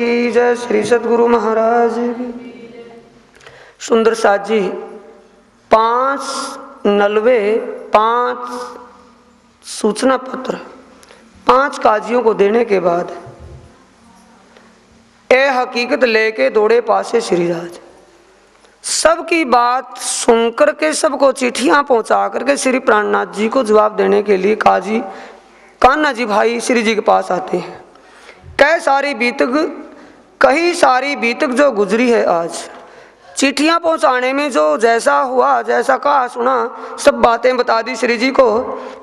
की जय। श्री सद्गुरु महाराज की। सुंदर साथ जी 5 नलवे 5 सूचना पत्र 5 काजियों को देने के बाद ए हकीकत लेके दौड़े पासे श्रीराज। सबकी बात सुनकर के सबको चिट्ठियां पहुंचा करके श्री प्राणनाथ जी को जवाब देने के लिए काजी कान्हा जी भाई श्री जी के पास आते हैं। कई सारी बीतक जो गुजरी है आज, चिट्ठियां पहुंचाने में जो जैसा हुआ जैसा कहा सुना सब बातें बता दी श्री जी को।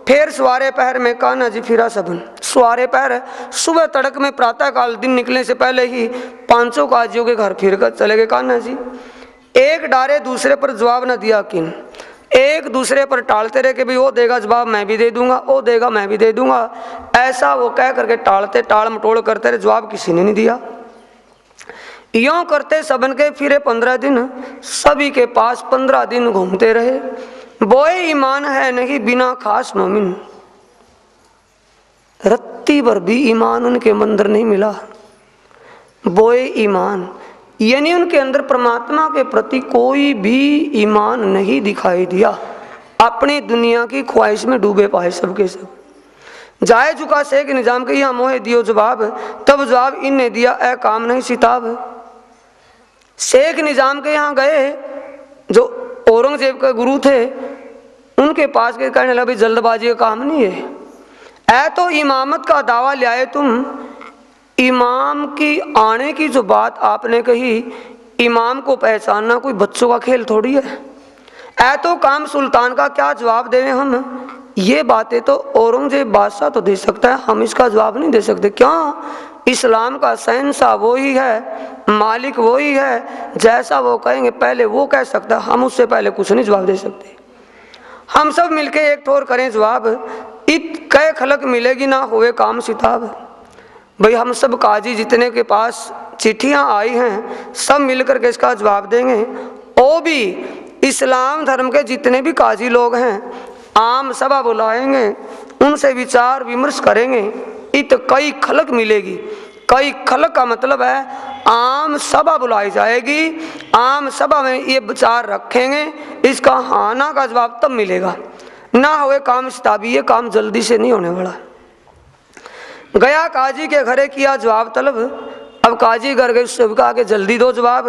फिर सवारे पहर में कान्हा जी फिरा सबन। सवारे पहर सुबह तड़क में प्रातः काल दिन निकलने से पहले ही 500 काजियों के घर फिर कर चले गए कान्हा जी। एक डारे दूसरे पर जवाब न दिया किन, एक दूसरे पर टालते रहे कि भाई वो देगा जवाब मैं भी दे दूंगा, वो देगा मैं भी दे दूंगा। ऐसा वो कह करके टालते टाल मटोल करते रहे, जवाब किसी ने नहीं दिया। यों करते सबन के फिरे 15 दिन, सभी के पास 15 दिन घूमते रहे। बोए ईमान है नहीं बिना खास मोमिन, रत्ती भर भी ईमान उनके मंदिर नहीं मिला। बोए ईमान यानी उनके अंदर परमात्मा के प्रति कोई भी ईमान नहीं दिखाई दिया। अपनी दुनिया की ख्वाहिश में डूबे पाए सबके सब। जाए चुका शेख निजाम के यहाँ मोहे दियो जवाब, तब जवाब इनने दिया ए काम नहीं सिताब। शेख निजाम के यहाँ गए जो औरंगजेब के गुरु थे, उनके पास गए, कहने लगा भाई जल्दबाजी का काम नहीं है। ऐ तो इमामत का दावा ले आए तुम, इमाम की आने की जो बात आपने कही, इमाम को पहचानना कोई बच्चों का खेल थोड़ी है। ऐ तो काम सुल्तान का क्या जवाब दें हम, ये बातें तो औरंगजेब बादशाह तो दे सकता है, हम इसका जवाब नहीं दे सकते। क्यों? इस्लाम का शहंशाह वही है, मालिक वही है, जैसा वो कहेंगे पहले वो कह सकता है, हम उससे पहले कुछ नहीं जवाब दे सकते। हम सब मिलके एक ठोर करें जवाब, इत कै खलक मिलेगी ना हुए काम सिताब। भाई हम सब काजी जितने के पास चिट्ठियां आई हैं सब मिलकर के इसका जवाब देंगे। वो भी इस्लाम धर्म के जितने भी काजी लोग हैं आम सभा बुलाएंगे, उनसे विचार विमर्श करेंगे। इत कई खलक मिलेगी, कई खलक का मतलब है आम सभा बुलाई जाएगी, आम सभा में ये विचार रखेंगे, इसका हाँ ना का जवाब तब मिलेगा। ना हुए काम सिताबी, ये काम जल्दी से नहीं होने वाला। गया काजी के घरे किया जवाब तलब, अब काजी घर गए उससे कहा कि जल्दी दो जवाब।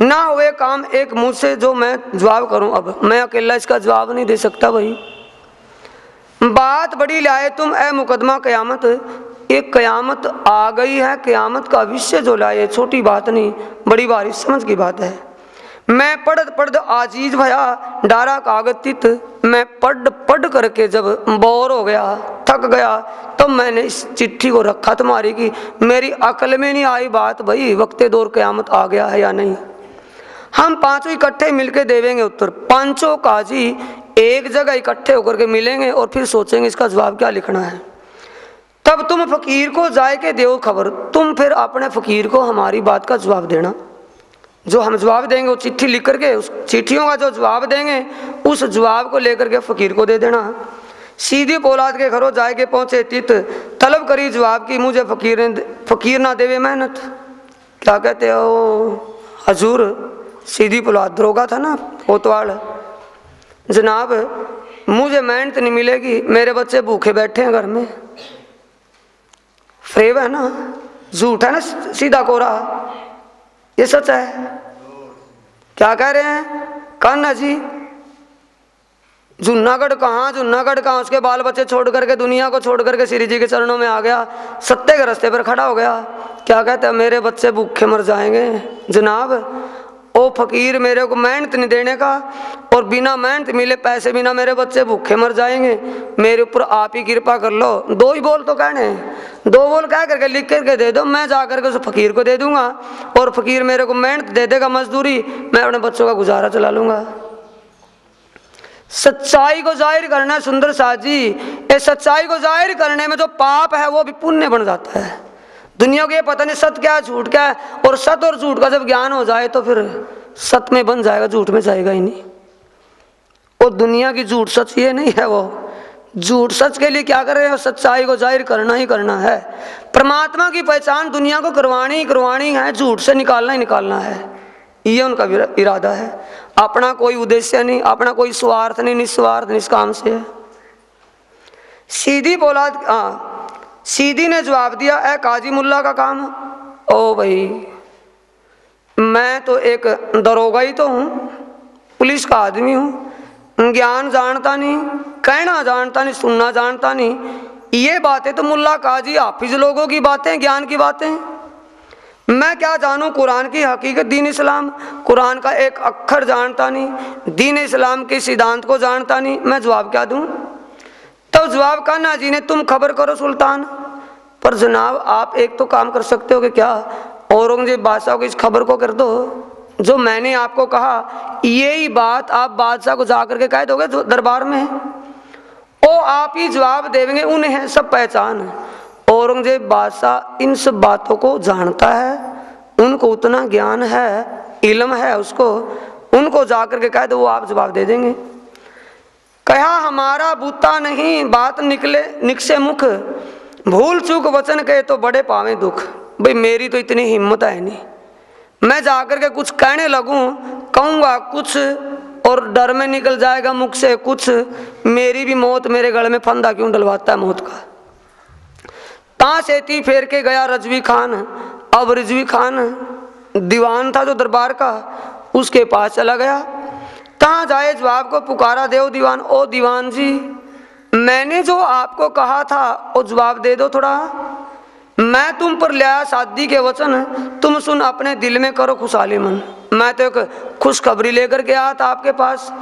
ना हुए काम एक मुंह से जो मैं जवाब करूं, अब मैं अकेला इसका जवाब नहीं दे सकता। भाई बात बड़ी लाए तुम ए मुकदमा कयामत, एक कयामत आ गई है, कयामत का विषय जो लाए छोटी बात नहीं, बड़ी भारी समझ की बात है। मैं पढ़ आजीज भया डारा कागतित, मैं पढ़ करके जब बोर हो गया थक गया तो मैंने इस चिट्ठी को रखा तुम्हारी की। मेरी अकल में नहीं आई बात भाई वक्ते दौर क़यामत आ गया है या नहीं। हम पांचों इकट्ठे मिलके देवेंगे उत्तर। पांचों काजी एक जगह इकट्ठे होकर के मिलेंगे और फिर सोचेंगे इसका जवाब क्या लिखना है। तब तुम फकीर को जाए के दो खबर, तुम फिर अपने फकीर को हमारी बात का जवाब देना। जो हम जवाब देंगे वो चिट्ठी लिख करके, उस चिट्ठियों का जो जवाब देंगे उस जवाब को लेकर के फकीर को दे देना। सीधी पौलाद के घरों जाए के पहुंचे तित, तलब करी जवाब की मुझे फकीर ना देवे मेहनत। क्या कहते हो हजूर, सीधी पौलाद दरोगा था ना कोतवाल, जनाब मुझे मेहनत नहीं मिलेगी, मेरे बच्चे भूखे बैठे हैं घर में। फ्रेब है ना, झूठ है ना, सीधा कोरा, ये सच है। क्या कह रहे हैं कान्हा जी? जूनागढ़ कहाँ, उसके बाल बच्चे छोड़ करके दुनिया को छोड़ करके श्री जी के चरणों में आ गया, सत्य के रास्ते पर खड़ा हो गया। क्या कहते हैं मेरे बच्चे भूखे मर जाएंगे। जनाब ओ फकीर मेरे को मेहनत नहीं देने का और बिना मेहनत मिले पैसे बिना मेरे बच्चे भूखे मर जाएंगे, मेरे ऊपर आप ही कृपा कर लो। दो ही बोल तो कहने, दो बोल कह करके लिख करके दे दो, मैं जा करके उस फकीर को दे दूंगा और फकीर मेरे को मेहनत दे देगा मजदूरी, मैं अपने बच्चों का गुजारा चला लूंगा। सच्चाई को जाहिर करना है सुंदर साथ जी, इस सच्चाई को जाहिर करने में जो पाप है वो भी पुण्य बन जाता है। दुनिया को ये पता नहीं सत्य क्या है झूठ क्या है, और सत्य और झूठ का जब ज्ञान हो जाए तो फिर सत्य में बन जाएगा, झूठ में जाएगा ही नहीं। और दुनिया की झूठ सच ये नहीं है, वो झूठ सच के लिए क्या कर रहे हैं? सच्चाई को जाहिर करना ही करना है। परमात्मा की पहचान दुनिया को करवानी ही करवानी है, झूठ से निकालना ही निकालना है, ये उनका इरादा है। अपना कोई उद्देश्य नहीं, अपना कोई स्वार्थ नहीं, निस्वार्थ निष्काम से है। सीधी ने जवाब दिया, ए काजी मुल्ला का काम। ओ भाई, मैं तो एक दरोगा ही तो हूँ, पुलिस का आदमी हूँ, ज्ञान जानता नहीं, कहना जानता नहीं, सुनना जानता नहीं। ये बातें तो मुल्ला काजी हाफिज लोगों की बातें, ज्ञान की बातें। मैं क्या जानूं कुरान की हकीकत, दीन इस्लाम, कुरान का एक अक्षर जानता नहीं, दीन इस्लाम के सिद्धांत को जानता नहीं, मैं जवाब क्या दूं? तब जवाब कान्हा जी ने, तुम खबर करो सुल्तान। पर जनाब, आप एक तो काम कर सकते हो कि क्या, औरंगजेब बादशाह को इस खबर को कर दो जो मैंने आपको कहा, यही बात आप बादशाह को जाकर के कह दोगे दरबार में, ओ आप ही जवाब देंगे, उन्हें सब पहचान है। औरंगजेब बादशाह इन सब बातों को जानता है, उनको उतना ज्ञान है, इल्म है उसको, उनको जाकर के कह दो, वो आप जवाब दे देंगे। कहा, हमारा बूता नहीं बात निकले निकसे मुख, भूल चूक वचन कहे तो बड़े पावे दुख। भाई मेरी तो इतनी हिम्मत है नहीं, मैं जाकर के कुछ कहने लगूं, कहूँगा कुछ और डर में निकल जाएगा मुख से कुछ, मेरी भी मौत मेरे गले में फंदा क्यों डलवाता है मौत का। सेती फेर के गया रजवी खान। अब रिजवी खान दीवान था जो दरबार का, उसके पास चला गया। तहाँ जाए जवाब को पुकारा, देव दीवान, ओ दीवान जी, मैंने जो आपको कहा था वो जवाब दे दो थोड़ा। मैं तुम पर लाया शादी के वचन, तुम सुन अपने दिल में करो खुशहाली मन। मैं तो एक खुशखबरी लेकर के आया था आपके पास,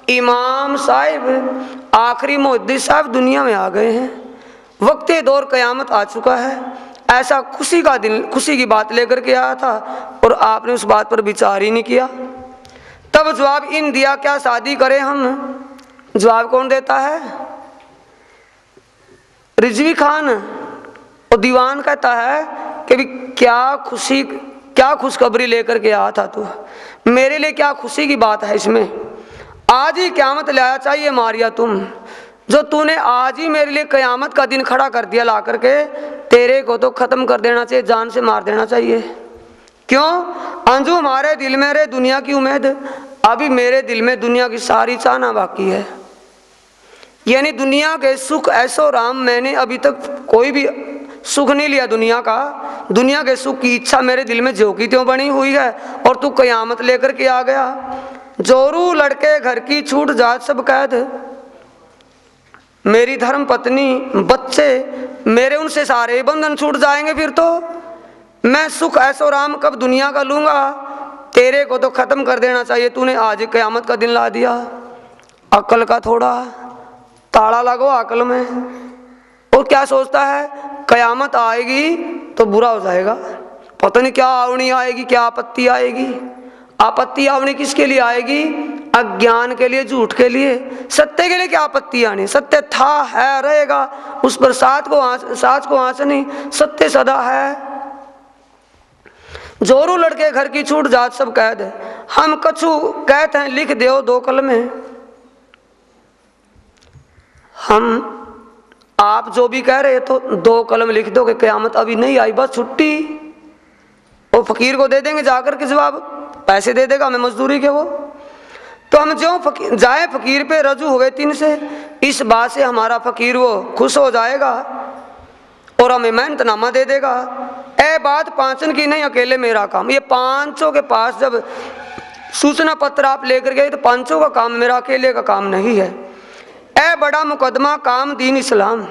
इमाम साहिब आखिरी मुहद्दिस साहब दुनिया में आ गए हैं, वक्त दौर क़यामत आ चुका है। ऐसा खुशी का दिन, खुशी की बात लेकर के आया था और आपने उस बात पर विचार ही नहीं किया। तब जवाब इन दिया, क्या शादी करें हम? जवाब कौन देता है? रिजवी खान। और दीवान कहता है कि भी क्या खुशखबरी लेकर के आया था तू, मेरे लिए क्या खुशी की बात है इसमें? आज ही क़यामत लाया चाहिए मारिया तुम, जो तूने आज ही मेरे लिए क़यामत का दिन खड़ा कर दिया ला करके, तेरे को तो ख़त्म कर देना चाहिए, जान से मार देना चाहिए। क्यों? अंजू हमारे दिल में रहे दुनिया की उम्मीद, अभी मेरे दिल में दुनिया की सारी चाहना बाकी है। यानी दुनिया के सुख ऐसो राम, मैंने अभी तक कोई भी सुख नहीं लिया दुनिया का, दुनिया के सुख की इच्छा मेरे दिल में ज्यों की त्यों बनी हुई है, और तू क़यामत लेकर के आ गया। जोरू लड़के घर की छूट जात सब कैद, मेरी धर्म पत्नी बच्चे मेरे, उनसे सारे बंधन छूट जाएंगे। फिर तो मैं सुख ऐसो राम कब दुनिया का लूंगा, तेरे को तो ख़त्म कर देना चाहिए, तूने आज क़यामत का दिन ला दिया। अक्ल का थोड़ा ताला लगो अक्ल में। और क्या सोचता है, क़यामत आएगी तो बुरा हो जाएगा, पता नहीं क्या आवनी आएगी, क्या आपत्ति आएगी। आपत्ति आवनी किसके लिए आएगी? अज्ञान के लिए, झूठ के लिए। सत्य के लिए क्या आपत्ति आनी? सत्य था, है, रहेगा, उस पर साच को आँच नहीं, सत्य सदा है। जोरू लड़के घर की छूट जात सब कैद, हम कछु कहते हैं लिख दो दो कलमे। हम आप जो भी कह रहे तो दो कलम लिख दो कि क़यामत अभी नहीं आई, बस छुट्टी। वो फकीर को दे देंगे जाकर के जवाब, पैसे दे देगा हमें मजदूरी के वो। तो हम जो जाए फकीर पे रजू हुए 3 से, इस बात से हमारा फकीर वो खुश हो जाएगा और हमें मेहनतनामा दे देगा। ए बात पांचन की नहीं, अकेले मेरा काम। ये पांचों के पास जब सूचना पत्र आप लेकर गए तो पांचों का काम, मेरा अकेले का काम नहीं है। ए बड़ा मुकदमा काम दीन इस्लाम,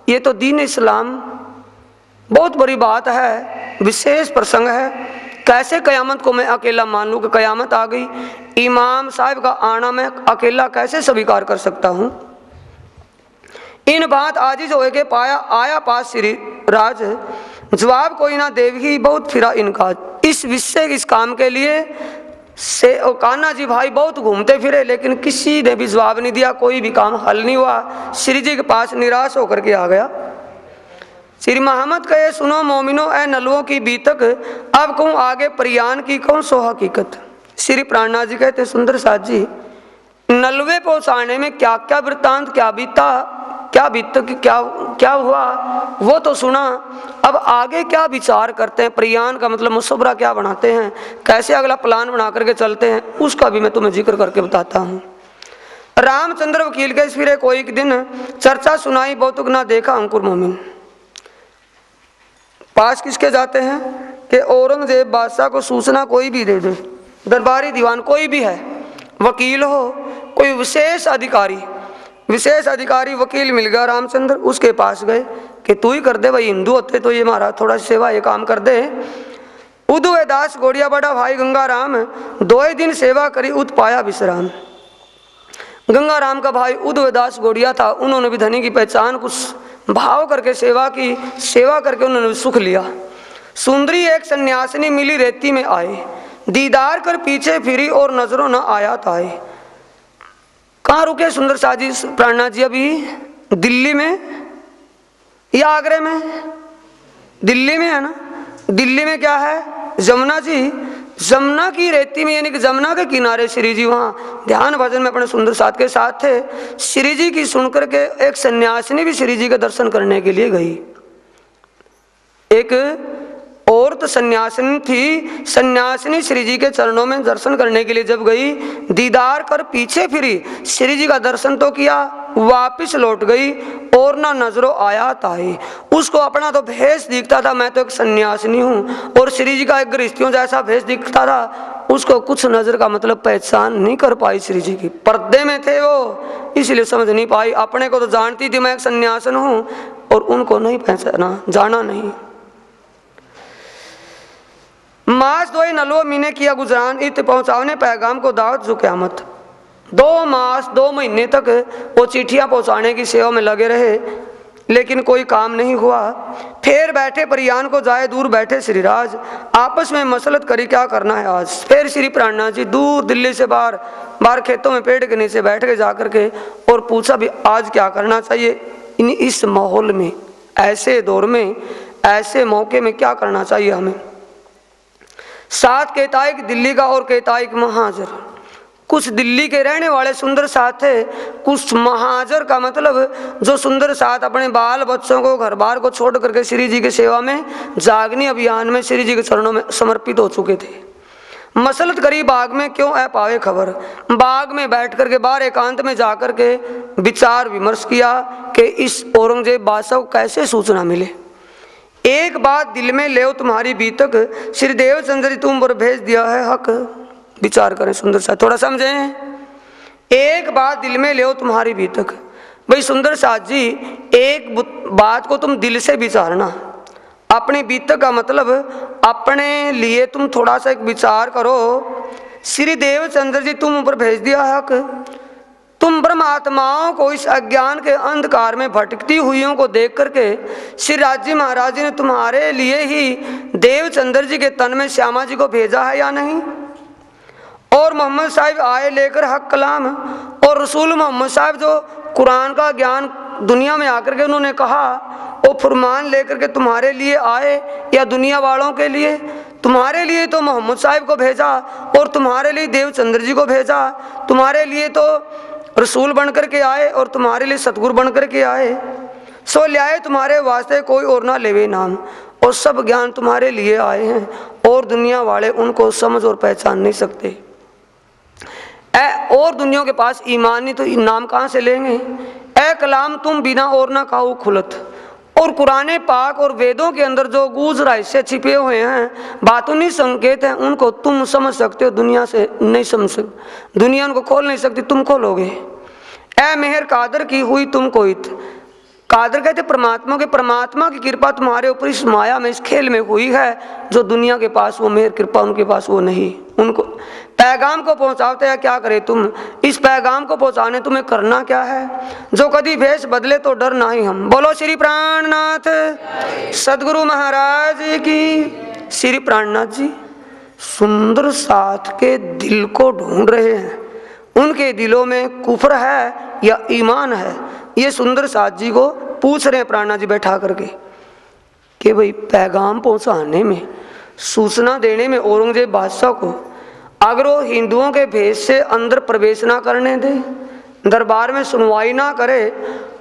ये तो दीन इस्लाम बहुत बड़ी बात है, विशेष प्रसंग है। कैसे क़यामत को मैं अकेला मान लूँ कि क़यामत आ गई? इमाम साहब का आना मैं अकेला कैसे स्वीकार कर सकता हूँ? इन बात आजिज होए के पाया आया पास श्री राज, जवाब कोई ना देवी बहुत फिरा इनका। इस विषय इस काम के लिए से कान्हा जी भाई बहुत घूमते फिरे, लेकिन किसी ने भी जवाब नहीं दिया, कोई भी काम हल नहीं हुआ। श्री जी के पास निराश होकर के आ गया। श्री मोहम्मद कहे, सुनो मोमिनो ए नलवों की बीतक, अब कहूँ आगे परियान की कहूँ सो हकीकत। श्री प्राणनाथ जी कहते, सुंदर साथ जी, नलवे पहुँचाने में क्या क्या वृत्तांत क्या बीता क्या बीत क्या क्या हुआ वो तो सुना, अब आगे क्या विचार करते हैं, प्रयाण का मतलब मुसवरा क्या बनाते हैं, कैसे अगला प्लान बना करके चलते हैं, उसका भी मैं तुम्हें जिक्र करके बताता हूँ। रामचंद्र वकील के फिर कोई एक दिन चर्चा सुनाई बहुतुक ना देखा अंकुर मोमिन। पास किसके जाते हैं कि औरंगजेब बादशाह को सूचना कोई भी दे दे, दरबारी दीवान कोई भी है, वकील हो, कोई विशेष अधिकारी वकील मिल गया रामचंद्र, उसके पास गए कि तू ही कर दे भाई, हिंदू होते तो ये हमारा थोड़ा सेवा ये काम कर दे। उदय दास गोड़िया बड़ा भाई गंगाराम 2 दिन सेवा करी उत पाया विश्राम। गंगाराम का भाई उदय दास गोड़िया था, उन्होंने भी धनी की पहचान कुछ भाव करके सेवा की, सेवा करके उन्होंने सुख लिया। सुंदरी एक सन्यासिनी मिली रेती में आए, दीदार कर पीछे फिरी और नजरों न आया ताए। कहाँ रुके सुंदर साजी प्राणनाथ जी? अभी दिल्ली में या आगरे में? दिल्ली में है ना। दिल्ली में क्या है? जमुना जी, जमुना की रेती में, यानी कि जमुना के किनारे श्री जी वहाँ ध्यान भजन में अपने सुंदर साथ के साथ थे। श्री जी की सुनकर के एक सन्यासिनी भी श्री जी के दर्शन करने के लिए गई। एक औरत सन्यासिनी थी, सन्यासिनी श्री जी के चरणों में दर्शन करने के लिए जब गई, दीदार कर पीछे फिरी, श्री जी का दर्शन तो किया, वापिस लौट गई और ना नजरों आया ताई। उसको अपना तो भेष दिखता था, मैं तो एक सन्यासिनी हूँ, और श्री जी का एक गृहस्थियों जैसा भेष दिखता था, उसको कुछ नजर का मतलब पहचान नहीं कर पाई। श्री जी की पर्दे में थे वो, इसलिए समझ नहीं पाई। अपने को तो जानती थी मैं एक सन्यासन हूँ, और उनको नहीं पहचाना, जाना नहीं। मास 2 नलवो मीने किया गुजरान, इत पहुंचाने पैगाम को दावत जो क़यामत। 2 मास 2 महीने तक वो चिट्ठियां पहुंचाने की सेवा में लगे रहे, लेकिन कोई काम नहीं हुआ। फिर बैठे परियान को जाए दूर बैठे श्रीराज, आपस में मसलत करी क्या करना है आज। फिर श्री प्राणनाथ जी दूर दिल्ली से बाहर खेतों में पेड़ के नीचे बैठ के जाकर के और पूछा भी आज क्या करना चाहिए, इस माहौल में, ऐसे दौर में, ऐसे मौके में क्या करना चाहिए हमें। 7 केताइक दिल्ली का और केताइक महाजर, कुछ दिल्ली के रहने वाले सुंदर साथ थे, कुछ महाजर का मतलब जो सुंदर साथ अपने बाल बच्चों को घर बार को छोड़ करके श्री जी की सेवा में जागनी अभियान में श्री जी के चरणों में समर्पित हो चुके थे। मसलत करी बाग में क्यों है पावे खबर, बाग में बैठ करके बाहर एकांत में जाकर के विचार विमर्श किया कि इस औरंगजेब बादशाह को कैसे सूचना मिले। एक बात दिल में ले तुम्हारी बीतक, श्री देवचंद्र जी तुम पर भेज दिया है हक। विचार करें सुंदर साथ, थोड़ा समझें। एक बात दिल में ले तुम्हारी बीतक, भाई सुंदर साथ जी एक बात को तुम दिल से विचारना। अपनी बीतक का मतलब अपने लिए तुम थोड़ा सा एक विचार करो। श्री देवचंद्र जी तुम ऊपर भेज दिया है हक। तुम ब्रह्म आत्माओं को इस अज्ञान के अंधकार में भटकती हुईयों को देख करके श्री राजी महाराज जी ने तुम्हारे लिए ही देवचंद्र जी के तन में श्यामा जी को भेजा है या नहीं। और मोहम्मद साहिब आए लेकर हक कलाम, और रसूल मोहम्मद साहिब जो कुरान का ज्ञान दुनिया में आकर के उन्होंने कहा, वो फरमान लेकर के तुम्हारे लिए आए या दुनिया वालों के लिए। तुम्हारे लिए तो मोहम्मद साहिब को भेजा, और तुम्हारे लिए देवचंद्र जी को भेजा। तुम्हारे लिए तो रसूल बन कर के आए, और तुम्हारे लिए सतगुरु बन कर के आए। सो लियाए तुम्हारे वास्ते कोई और ना लेवे नाम, और सब ज्ञान तुम्हारे लिए आए हैं, और दुनिया वाले उनको समझ और पहचान नहीं सकते। और दुनिया के पास ईमान नहीं तो नाम कहाँ से लेंगे। ए कलाम तुम बिना और ना खाओ खुलत। और कुरान पाक और वेदों के अंदर जो गूंज रहस्य छिपे हुए हैं, बातूनी संकेत हैं, उनको तुम समझ सकते हो, दुनिया से नहीं समझ सकते। दुनिया उनको खोल नहीं सकती, तुम खोलोगे। ए मेहर कादर की हुई तुम कोई, कादर कहते परमात्मा के, परमात्मा की कृपा तुम्हारे ऊपर इस माया में, इस खेल में हुई है, जो दुनिया के पास वो मेहर कृपा उनके पास वो नहीं। उनको पैगाम को पहुंचाते हैं, क्या करे तुम। इस पैगाम को पहुंचाने तुम्हें करना क्या है। जो कभी भेष बदले तो डर नहीं हम। बोलो श्री प्राणनाथ सदगुरु महाराज की। श्री प्राणनाथ जी सुंदर साथ के दिल को ढूंढ रहे हैं, उनके दिलों में कुफर है या ईमान है, ये सुंदर साथ जी को पूछ रहे हैं प्राणनाथ जी बैठा करके कि भाई पैगाम पहुंचाने में, सूचना देने में औरंगजेब बादशाह को अगर वो हिंदुओं के भेष से अंदर प्रवेश ना करने दे, दरबार में सुनवाई ना करे,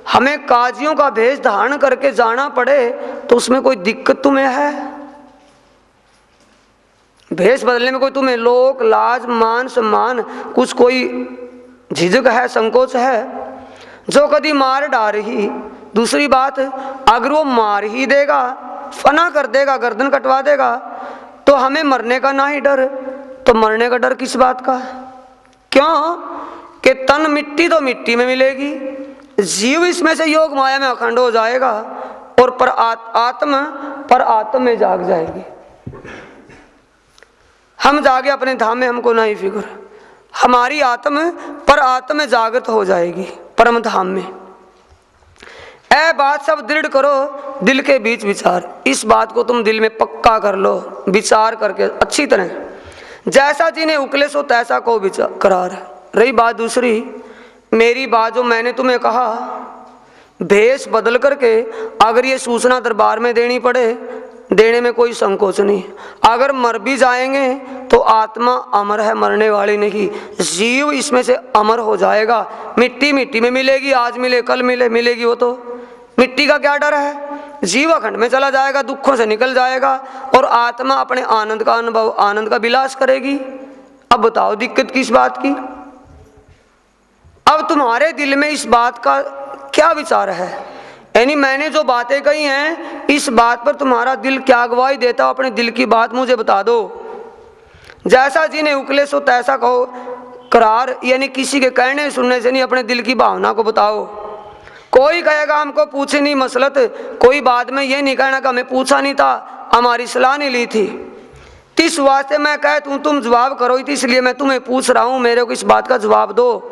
हमें काजियों का भेष धारण करके जाना पड़े तो उसमें कोई दिक्कत तुम्हें है? भेष बदलने में कोई तुम्हें लोक लाज मान सम्मान कुछ कोई झिझक है, संकोच है? जो कभी मार डाल ही, दूसरी बात अगर वो मार ही देगा, फना कर देगा, गर्दन कटवा देगा, तो हमें मरने का ना ही डर, तो मरने का डर किस बात का? क्यों कि तन मिट्टी तो मिट्टी में मिलेगी, जीव इसमें से योग माया में अखंड हो जाएगा और पर आत्म में जाग जाएगी। हम जागे अपने धाम में, हमको नहीं फिक्र, हमारी आत्म पर आत्म में जागृत हो जाएगी परम धाम में। ऐ बात सब दृढ़ करो दिल के बीच विचार, इस बात को तुम दिल में पक्का कर लो विचार करके अच्छी तरह। जैसा जिन्हें उकले सो तैसा को विचार करार। रही बात दूसरी, मेरी बात जो मैंने तुम्हें कहा, भेष बदल करके अगर ये सूचना दरबार में देनी पड़े, देने में कोई संकोच नहीं। अगर मर भी जाएंगे तो आत्मा अमर है, मरने वाली नहीं। जीव इसमें से अमर हो जाएगा, मिट्टी मिट्टी में मिलेगी, आज मिले कल मिले मिलेगी, वो तो मिट्टी का क्या डर है? जीव अखंड में चला जाएगा, दुखों से निकल जाएगा और आत्मा अपने आनंद का अनुभव, आनंद का विलास करेगी। अब बताओ दिक्कत किस बात की? अब तुम्हारे दिल में इस बात का क्या विचार है? यानी मैंने जो बातें कही हैं इस बात पर तुम्हारा दिल क्या गवाही देता हो? अपने दिल की बात मुझे बता दो। जैसा जिन्हें उकले सो तैसा कहो करार, यानी किसी के कहने सुनने से नहीं, अपने दिल की भावना को बताओ। कोई कहेगा हमको पूछे नहीं मसलत, कोई बाद में ये नहीं कहना कि हमें पूछा नहीं था, हमारी सलाह नहीं ली थी। इस वास्ते मैं कह तुम जवाब करो, इसलिए मैं तुम्हें पूछ रहा हूं, मेरे को इस बात का जवाब दो।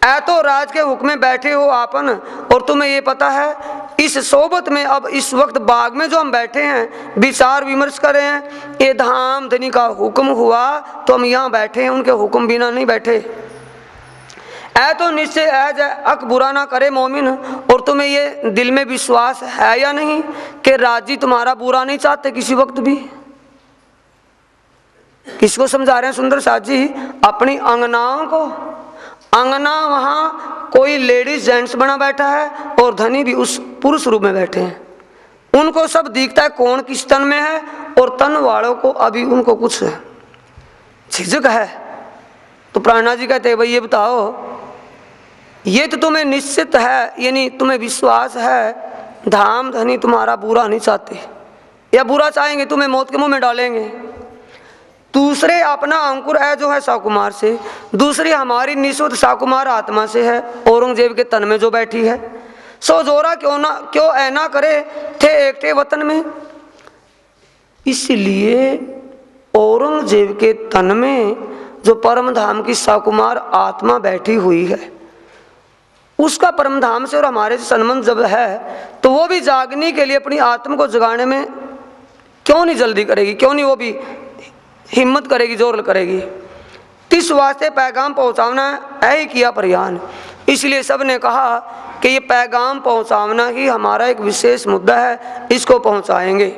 ऐ तो राज के हुक्म में बैठे हो आपन, और तुम्हें ये पता है इस सोबत में अब इस वक्त बाग में जो हम बैठे हैं विचार विमर्श कर रहे हैं, ये धाम धनी का हुक्म हुआ तो हम यहाँ बैठे हैं, उनके हुक्म बिना नहीं बैठे। ऐ तो निश्चय अक बुरा ना करे मोमिन, और तुम्हें ये दिल में विश्वास है या नहीं कि राजी तुम्हारा बुरा नहीं चाहते किसी वक्त भी? किसको समझा रहे हैं सुंदर साथ जी? अपनी अंगनाओं को। अंगना वहां कोई लेडीज जेंट्स बना बैठा है और धनी भी उस पुरुष रूप में बैठे हैं। उनको सब दिखता है कौन किस तन में है, और तन वालों को अभी उनको कुछ झिझक है। तो प्राणनाथ जी कहते हैं भाई ये बताओ, ये तो तुम्हें निश्चित है, यानी तुम्हें विश्वास है धाम धनी तुम्हारा बुरा नहीं चाहते, या बुरा चाहेंगे तुम्हें मौत के मुंह में डालेंगे। दूसरे अपना अंकुर है जो है साकुमार से, दूसरी हमारी निःशुद्ध साकुमार आत्मा से है, औरंगजेब के तन में जो बैठी है। सो जोरा क्यों ऐना करे थे एकटे वतन में। इसलिए औरंगजेब के तन में जो परम धाम की साकुमार आत्मा बैठी हुई है, उसका परम धाम से और हमारे से संबंध जब है, तो वो भी जागने के लिए अपनी आत्मा को जगाने में क्यों नहीं जल्दी करेगी, क्यों नहीं वो भी हिम्मत करेगी, जोर करेगी। इस वास्ते पैगाम पहुंचाना है किया प्रयान। इसलिए सब ने कहा कि ये पैगाम पहुंचाना ही हमारा एक विशेष मुद्दा है, इसको पहुंचाएंगे।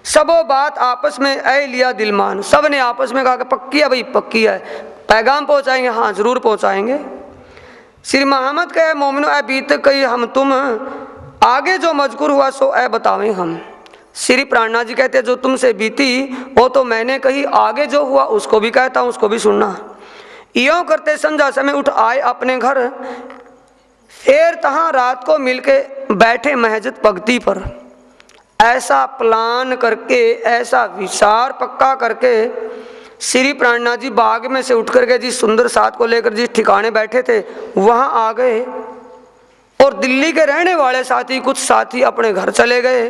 सबो बात आपस में ऐ लिया दिलमान, सब ने आपस में कहा कि पक्की है भाई, पक्की है, पैगाम पहुंचाएंगे, हाँ जरूर पहुंचाएंगे। श्री मोहम्मद कहे मोमिनो ऐ बीत कही हम तुम, आगे जो मजकूर हुआ सो ऐ बतावें हम। श्री प्राणनाथ जी कहते हैं जो तुमसे बीती वो तो मैंने कही, आगे जो हुआ उसको भी कहता हूँ, उसको भी सुनना। यों करते संध्या समय उठ आए अपने घर, फिर तहाँ रात को मिलके बैठे महजत पगती पर। ऐसा प्लान करके, ऐसा विचार पक्का करके श्री प्राणनाथ जी बाग में से उठ करके जिस सुंदर साथ को लेकर जिस ठिकाने बैठे थे वहां आ गए, और दिल्ली के रहने वाले साथी कुछ साथी अपने घर चले गए।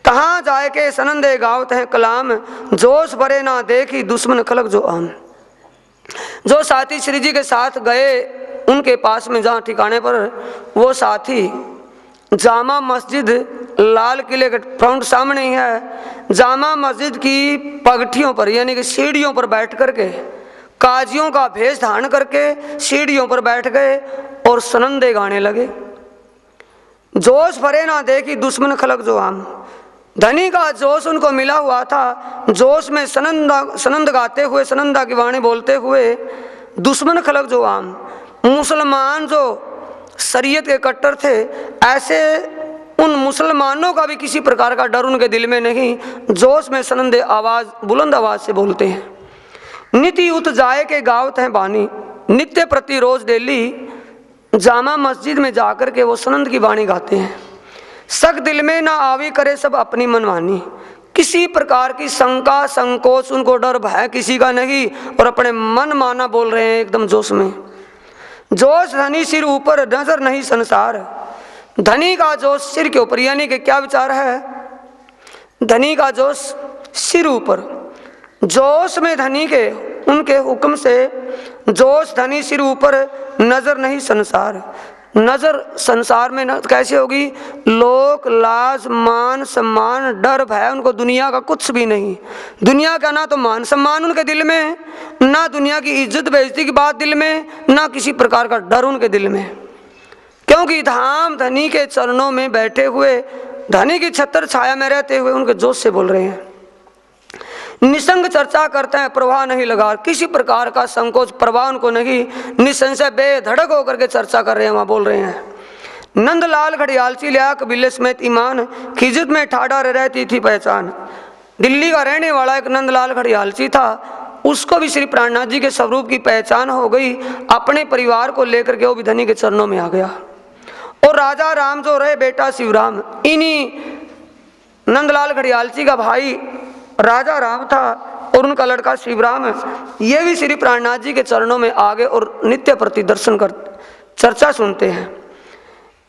कहाँ जाए के सनंदे गावत हैं कलाम, जोश भरे ना देखी दुश्मन खलक जो आम। जो साथी श्री जी के साथ गए उनके पास में जहाँ ठिकाने पर, वो साथी जामा मस्जिद लाल किले के फ्रंट सामने ही है, जामा मस्जिद की पगठियों पर यानी कि सीढ़ियों पर बैठ करके काजियों का भेष धारण करके सीढ़ियों पर बैठ गए और सनंदे गाने लगे। जोश भरे ना देखी दुश्मन खलक जो आम। धनी का जोश उनको मिला हुआ था, जोश में सनंद गाते हुए, सनंदा की वाणी बोलते हुए, दुश्मन खलक जो आम, मुसलमान जो शरीयत के कट्टर थे, ऐसे उन मुसलमानों का भी किसी प्रकार का डर उनके दिल में नहीं, जोश में सनंदे आवाज़ बुलंद आवाज़ से बोलते हैं। निति उत जाए के गावत हैं बानी, नित्य प्रति रोज डेली जामा मस्जिद में जाकर के वो सनंद की बाणी गाते हैं। सक दिल में ना आवी करे सब अपनी मनमानी, किसी प्रकार की शंका संकोच उनको डर भय किसी का नहीं, और अपने मन माना बोल रहे हैं एकदम जोश में। जोश धनी सिर ऊपर नजर नहीं संसार, धनी का जोश सिर के ऊपर, यानी कि क्या विचार है, धनी का जोश सिर ऊपर, जोश में धनी के उनके हुक्म से जोश धनी सिर ऊपर नजर नहीं संसार। नजर संसार में कैसे होगी, लोक लाज मान सम्मान डर भय उनको दुनिया का कुछ भी नहीं, दुनिया का ना तो मान सम्मान उनके दिल में, ना दुनिया की इज्जत बेइज्जती की बात दिल में, ना किसी प्रकार का डर उनके दिल में, क्योंकि धाम धनी के चरणों में बैठे हुए, धनी की छत्र छाया में रहते हुए उनके जोश से बोल रहे हैं। निसंग चर्चा करते हैं प्रवाह नहीं लगा, किसी प्रकार का संकोच प्रवाह उनको नहीं, निसंशय बेधड़क होकर के चर्चा कर रहे हैं, वहां बोल रहे हैं। नंदलाल घड़ियालची लिया कबीले समेत ईमान, खिजत में ठाड़ा रहती थी पहचान। दिल्ली का रहने वाला एक नंदलाल घड़ियालची था, उसको भी श्री प्राणनाथ जी के स्वरूप की पहचान हो गई, अपने परिवार को लेकर के वो भी धनी के चरणों में आ गया। और राजा राम जो रहे बेटा शिवराम, इन्हीं नंदलाल घड़ियालची का भाई राजा राम था और उनका लड़का शिवराम, ये भी श्री प्राणनाथ जी के चरणों में आ गए और नित्य प्रति दर्शन कर चर्चा सुनते हैं।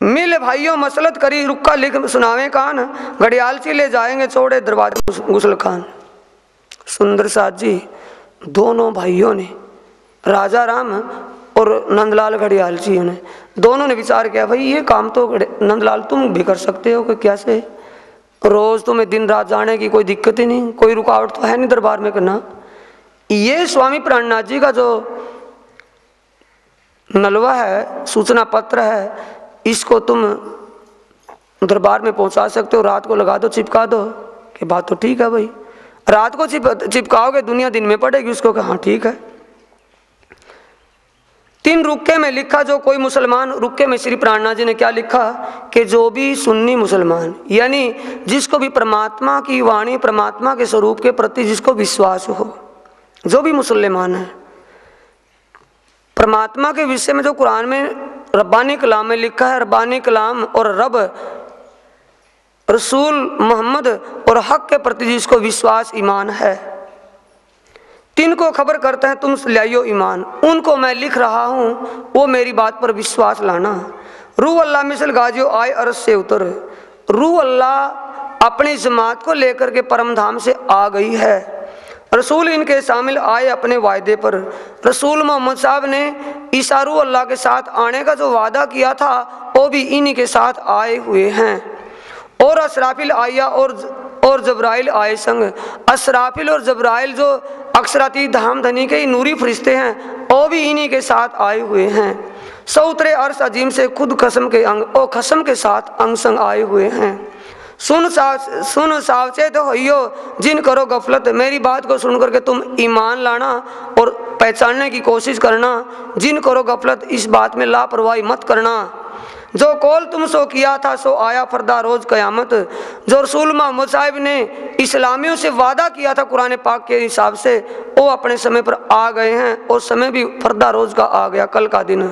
मिल भाइयों मसलत करी रुक्का लिख सुनावे कान, घड़ियालची ले जाएंगे छोड़े दरवाजे गुसल खान। सुंदर साथ जी दोनों भाइयों ने, राजा राम और नंदलाल घड़ियालची ने, दोनों ने विचार किया भाई ये काम तो नंदलाल तुम भी कर सकते हो कि क्या से, रोज तुम्हें दिन रात जाने की कोई दिक्कत ही नहीं, कोई रुकावट तो है नहीं दरबार में करना। ये स्वामी प्राणनाथ जी का जो नलवा है, सूचना पत्र है, इसको तुम दरबार में पहुंचा सकते हो, रात को लगा दो चिपका दो, कि बात तो ठीक है भाई, रात को चिपकाओगे दुनिया दिन में पड़ेगी उसको, हाँ ठीक है। 3 रुक्के में लिखा जो कोई मुसलमान, रुक्के में श्री प्राणनाथ जी ने क्या लिखा कि जो भी सुन्नी मुसलमान, यानी जिसको भी परमात्मा की वाणी परमात्मा के स्वरूप के प्रति जिसको विश्वास हो, जो भी मुसलमान है, परमात्मा के विषय में जो कुरान में रब्बानी कलाम में लिखा है, रब्बानी कलाम और रब रसूल मोहम्मद और हक के प्रति जिसको विश्वास ईमान है, 3 को खबर करते हैं तुम लाइयो ईमान, उनको मैं लिख रहा हूँ, वो मेरी बात पर विश्वास लाना। रूह अल्लाह मिसल गाजियो आए अरस से उतर, रूह अल्लाह अपनी जमात को लेकर के परम धाम से आ गई है। रसूल इनके शामिल आए अपने वायदे पर, रसूल मोहम्मद साहब ने ईसा रूह अल्लाह के साथ आने का जो वादा किया था वो भी इन्हीं के साथ आए हुए हैं। और असराफिल आया और जबराइल आए संग, असराफिल और जबराइल जो अक्षराती धाम धनी के नूरी फरिश्ते हैं वो भी इन्हीं के साथ आए हुए हैं। सौतरे अर्श अजीम से खुद खसम के अंग और खसम के साथ अंग संग आए हुए हैं। सुन सावचेत होइयो जिन करो गफलत, मेरी बात को सुन करके तुम ईमान लाना और पहचानने की कोशिश करना, जिन करो गफलत इस बात में लापरवाही मत करना। जो कौल तुम सो किया था सो आया फरदा रोज कयामत, जो रसूल मोहम्मद साहिब ने इस्लामियों से वादा किया था कुरान पाक के हिसाब से वो अपने समय पर आ गए हैं और समय भी फरदा रोज का आ गया, कल का दिन।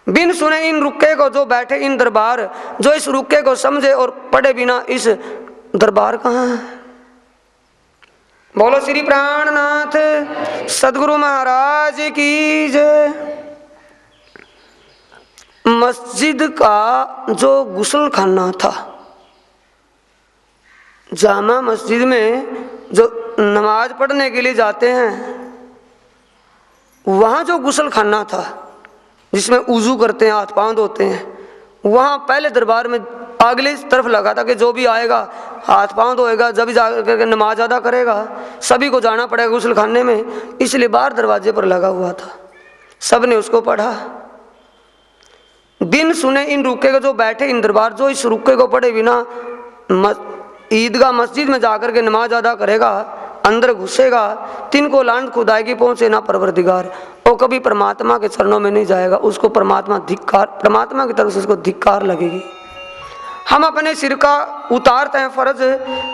बिन सुने इन रुक्के को जो बैठे इन दरबार, जो इस रुक्के को समझे और पढ़े बिना इस दरबार कहाँ है। बोलो श्री प्राणनाथ सदगुरु महाराज की जय। मस्जिद का जो गुसल खाना था, जामा मस्जिद में जो नमाज पढ़ने के लिए जाते हैं, वहाँ जो गुसल खाना था जिसमें उजू करते हैं, हाथ पांव धोते हैं, वहाँ पहले दरबार में अगली तरफ लगा था कि जो भी आएगा हाथ पांव धोएगा, जब भी जाकर नमाज अदा करेगा, सभी को जाना पड़ेगा गुसल खाने में, इसलिए बाहर दरवाजे पर लगा हुआ था। सब ने उसको पढ़ा। बिन सुने इन रुके को जो बैठे इन दरबार, जो इस रुके को पढ़े बिना ईदगाह मस्जिद में जाकर के नमाज अदा करेगा, अंदर घुसेगा, तिनको लानत खुदाई की पहुंचे ना परवरदिगार। और वो कभी परमात्मा के चरणों में नहीं जाएगा, उसको परमात्मा की तरफ से उसको धिक्कार लगेगी। हम अपने सिर का उतारते हैं फर्ज,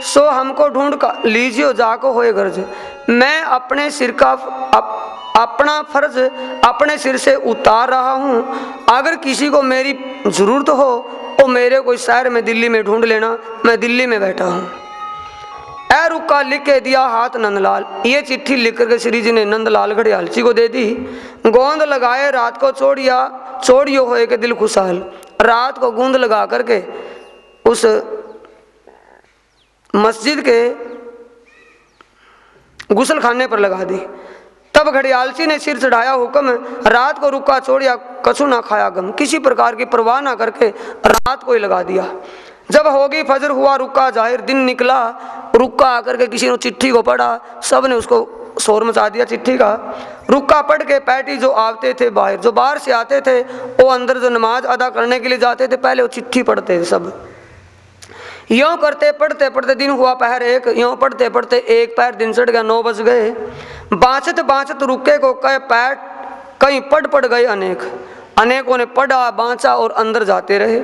सो हमको ढूंढ का लीजिए जाको होए गर्ज। मैं अपने सिर का अपना फर्ज अपने सिर से उतार रहा हूँ। अगर किसी को मेरी जरूरत हो तो मेरे कोई शहर में दिल्ली में ढूंढ लेना, मैं दिल्ली में बैठा हूँ। ए रुक्का लिख के दिया हाथ नंदलाल। ये चिट्ठी लिख करके श्री जी ने नंदलाल घड़ियालची को दे दी। गोंद लगाए रात को चोड़ियो होए के दिल खुशहाल। रात को गूंद लगा करके उस मस्जिद के गुसल खाने पर लगा दी। तब घड़ियालची ने सिर चढ़ाया हुक्म, रात को रुक्का चोड़िया कछु ना खाया गम। किसी प्रकार की परवाह ना करके रात को ही लगा दिया। जब होगी फजर हुआ रुक्का जाहिर, दिन निकला रुक्का आकर के किसी ने चिट्ठी को पढ़ा, सब ने उसको शोर मचा दिया चिट्ठी का। रुक्का पढ़ के पैटी जो आते थे बाहर, जो बाहर से आते थे वो अंदर जो नमाज अदा करने के लिए जाते थे, पहले वो चिट्ठी पढ़ते थे सब। यों करते पढ़ते पढ़ते दिन हुआ पहर एक, यों पढ़ते पढ़ते एक पैर दिन चढ़ गया 9 बज गए। बाँचत बाँचत रुके को कई पैट कहीं पढ़ गए अनेक। अनेकों ने पढ़ा बाँचा और अंदर जाते रहे।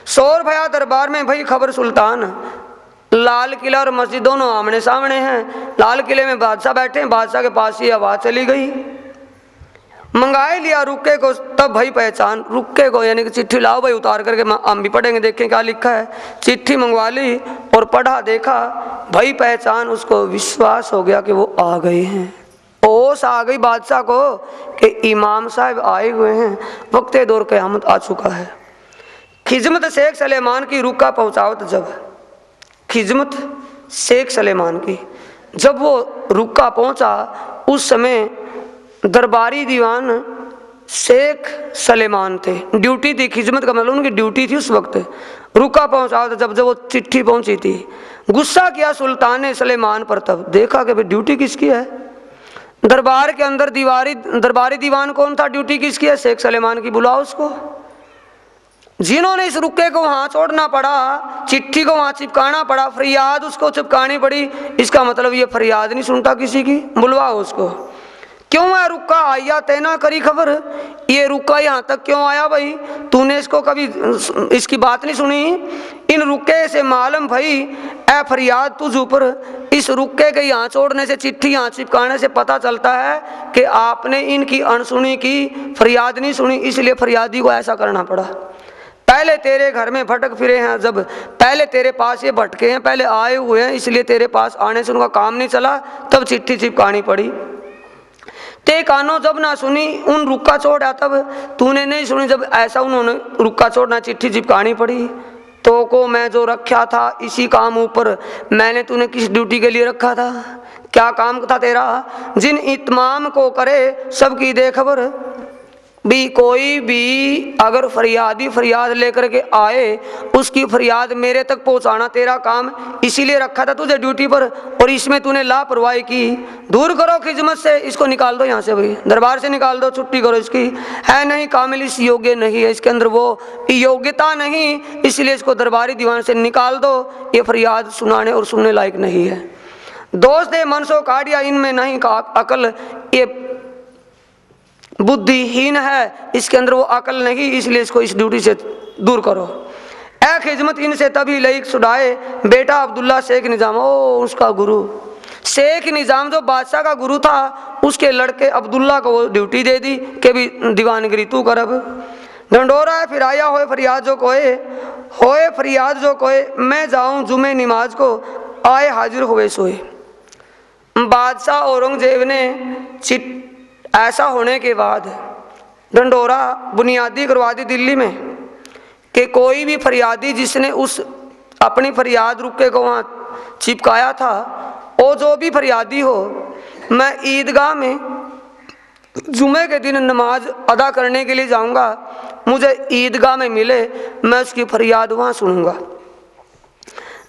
शोर भया दरबार में भई खबर सुल्तान। लाल किला और मस्जिद दोनों आमने सामने हैं। लाल किले में बादशाह बैठे हैं, बादशाह के पास ही आवाज़ चली गई। मंगाए लिया रुक्के को तब भाई पहचान। रुक्के को यानी कि चिट्ठी लाओ भाई, उतार करके हम भी पढ़ेंगे, देखें क्या लिखा है। चिट्ठी मंगवा ली और पढ़ा, देखा भाई पहचान। उसको विश्वास हो गया कि वो आ गए हैं। ओस आ गई बादशाह को कि इमाम साहब आए हुए हैं, वक्त दौर क़यामत आ चुका है। खिजमत शेख सलेमान की रुक्का पहुँचावत जब, खिजमत शेख सलेमान की जब वो रुक्का पहुँचा, उस समय दरबारी दीवान शेख सलेमान थे। ड्यूटी थी, खिजमत का मतलब उनकी ड्यूटी थी उस वक्त। रुक्का पहुँचा था जब वो चिट्ठी पहुँची थी। गुस्सा किया सुल्तान ने सलेमान पर, तब देखा कि भाई ड्यूटी किसकी है। दरबार के अंदर दरबारी दीवान कौन था, ड्यूटी किसकी है, शेख सलेमान की। बुलाओ उसको। जिन्होंने इस रुक्के को वहाँ छोड़ना पड़ा, चिट्ठी को वहाँ चिपकाना पड़ा, फरियाद उसको चिपकानी पड़ी, इसका मतलब ये फरियाद नहीं सुनता किसी की। बुलवाओ उसको। क्यों है रुक्का आया तैना करी खबर, ये रुक्का यहाँ तक क्यों आया भाई, तूने इसको कभी इसकी बात नहीं सुनी। इन रुक्के से मालूम भाई ए फरियाद तुझ ऊपर। इस रुक्के के यहाँ छोड़ने से, चिट्ठी यहाँ चिपकाने से पता चलता है कि आपने इनकी अनसुनी की, फरियाद नहीं सुनी, इसलिए फरियादी को ऐसा करना पड़ा। पहले तेरे घर में भटक फिरे हैं, जब पहले तेरे पास ये भटके हैं, पहले आए हुए हैं, इसलिए तेरे पास आने से उनका काम नहीं चला, तब चिट्ठी चिपकानी पड़ी। ते कानो जब ना सुनी उन रुक्का छोड़ा, तब तूने नहीं सुनी जब ऐसा उन्होंने रुक्का छोड़ना, चिट्ठी चिपकानी पड़ी। तो को मैं जो रखा था इसी काम ऊपर, मैंने तूने किस ड्यूटी के लिए रखा था, क्या काम था तेरा। जिन इत्माम को करे सबकी दे खबर, भी कोई भी अगर फरियाद लेकर के आए, उसकी फरियाद मेरे तक पहुंचाना तेरा काम, इसीलिए रखा था तुझे ड्यूटी पर, और इसमें तूने लापरवाही की। दूर करो खिदमत से, इसको निकाल दो यहाँ से भाई, दरबार से निकाल दो, छुट्टी करो इसकी। है नहीं कामिल, इस योग्य नहीं है, इसके अंदर वो योग्यता नहीं, इसलिए इसको दरबारी दीवान से निकाल दो, ये फरियाद सुनाने और सुनने लायक नहीं है। दोस्त दे मन सो काटिया, इनमें नहीं का अकल, ये बुद्धिहीन है, इसके अंदर वो अकल नहीं, इसलिए इसको इस ड्यूटी से दूर करो। ए खिदमत इनसे तभी लईक सुडाए, बेटा अब्दुल्ला शेख निजाम, ओ उसका गुरु शेख निजाम जो बादशाह का गुरु था, उसके लड़के अब्दुल्ला को वो ड्यूटी दे दी कि भी दीवानगिरी तू कर। अब ढंडोरा है फिर आया होए फरियाद जो कोए, मैं जाऊं जुमे नमाज को, आए हाजिर हुए सोए। बादशाह औरंगजेब ने ऐसा होने के बाद ढंडोरा बुनियादी करवा दी दिल्ली में कि कोई भी फरियादी जिसने उस अपनी फरियाद रुके को वहाँ चिपकाया था, वो जो भी फरियादी हो, मैं ईदगाह में जुमे के दिन नमाज अदा करने के लिए जाऊँगा, मुझे ईदगाह में मिले, मैं उसकी फरियाद वहाँ सुनूँगा।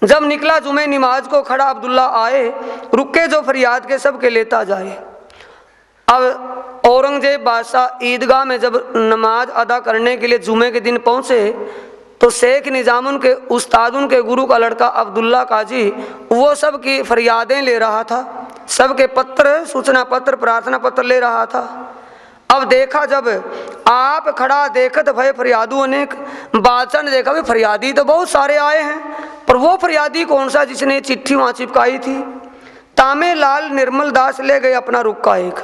जब निकला जुमे नमाज को, खड़ा अब्दुल्ला आए, रुके जो फरियाद के सब के लेता जाए। अब औरंगजेब बादशाह ईदगाह में जब नमाज अदा करने के लिए जुमे के दिन पहुँचे, तो शेख निजाम उनके उस्ताद, उनके गुरु का लड़का अब्दुल्ला काजी, वो सब की फरियादें ले रहा था, सबके पत्र, सूचना पत्र, प्रार्थना पत्र ले रहा था। अब देखा जब आप खड़ा देखत भय फरियादू अनेक। बादशाह ने देखा भी फरियादी तो बहुत सारे आए हैं, पर वो फरियादी कौन सा जिसने चिट्ठी वहां चिपकाई थी। तामे लाल निर्मल दास ले गए अपना रुक्का एक।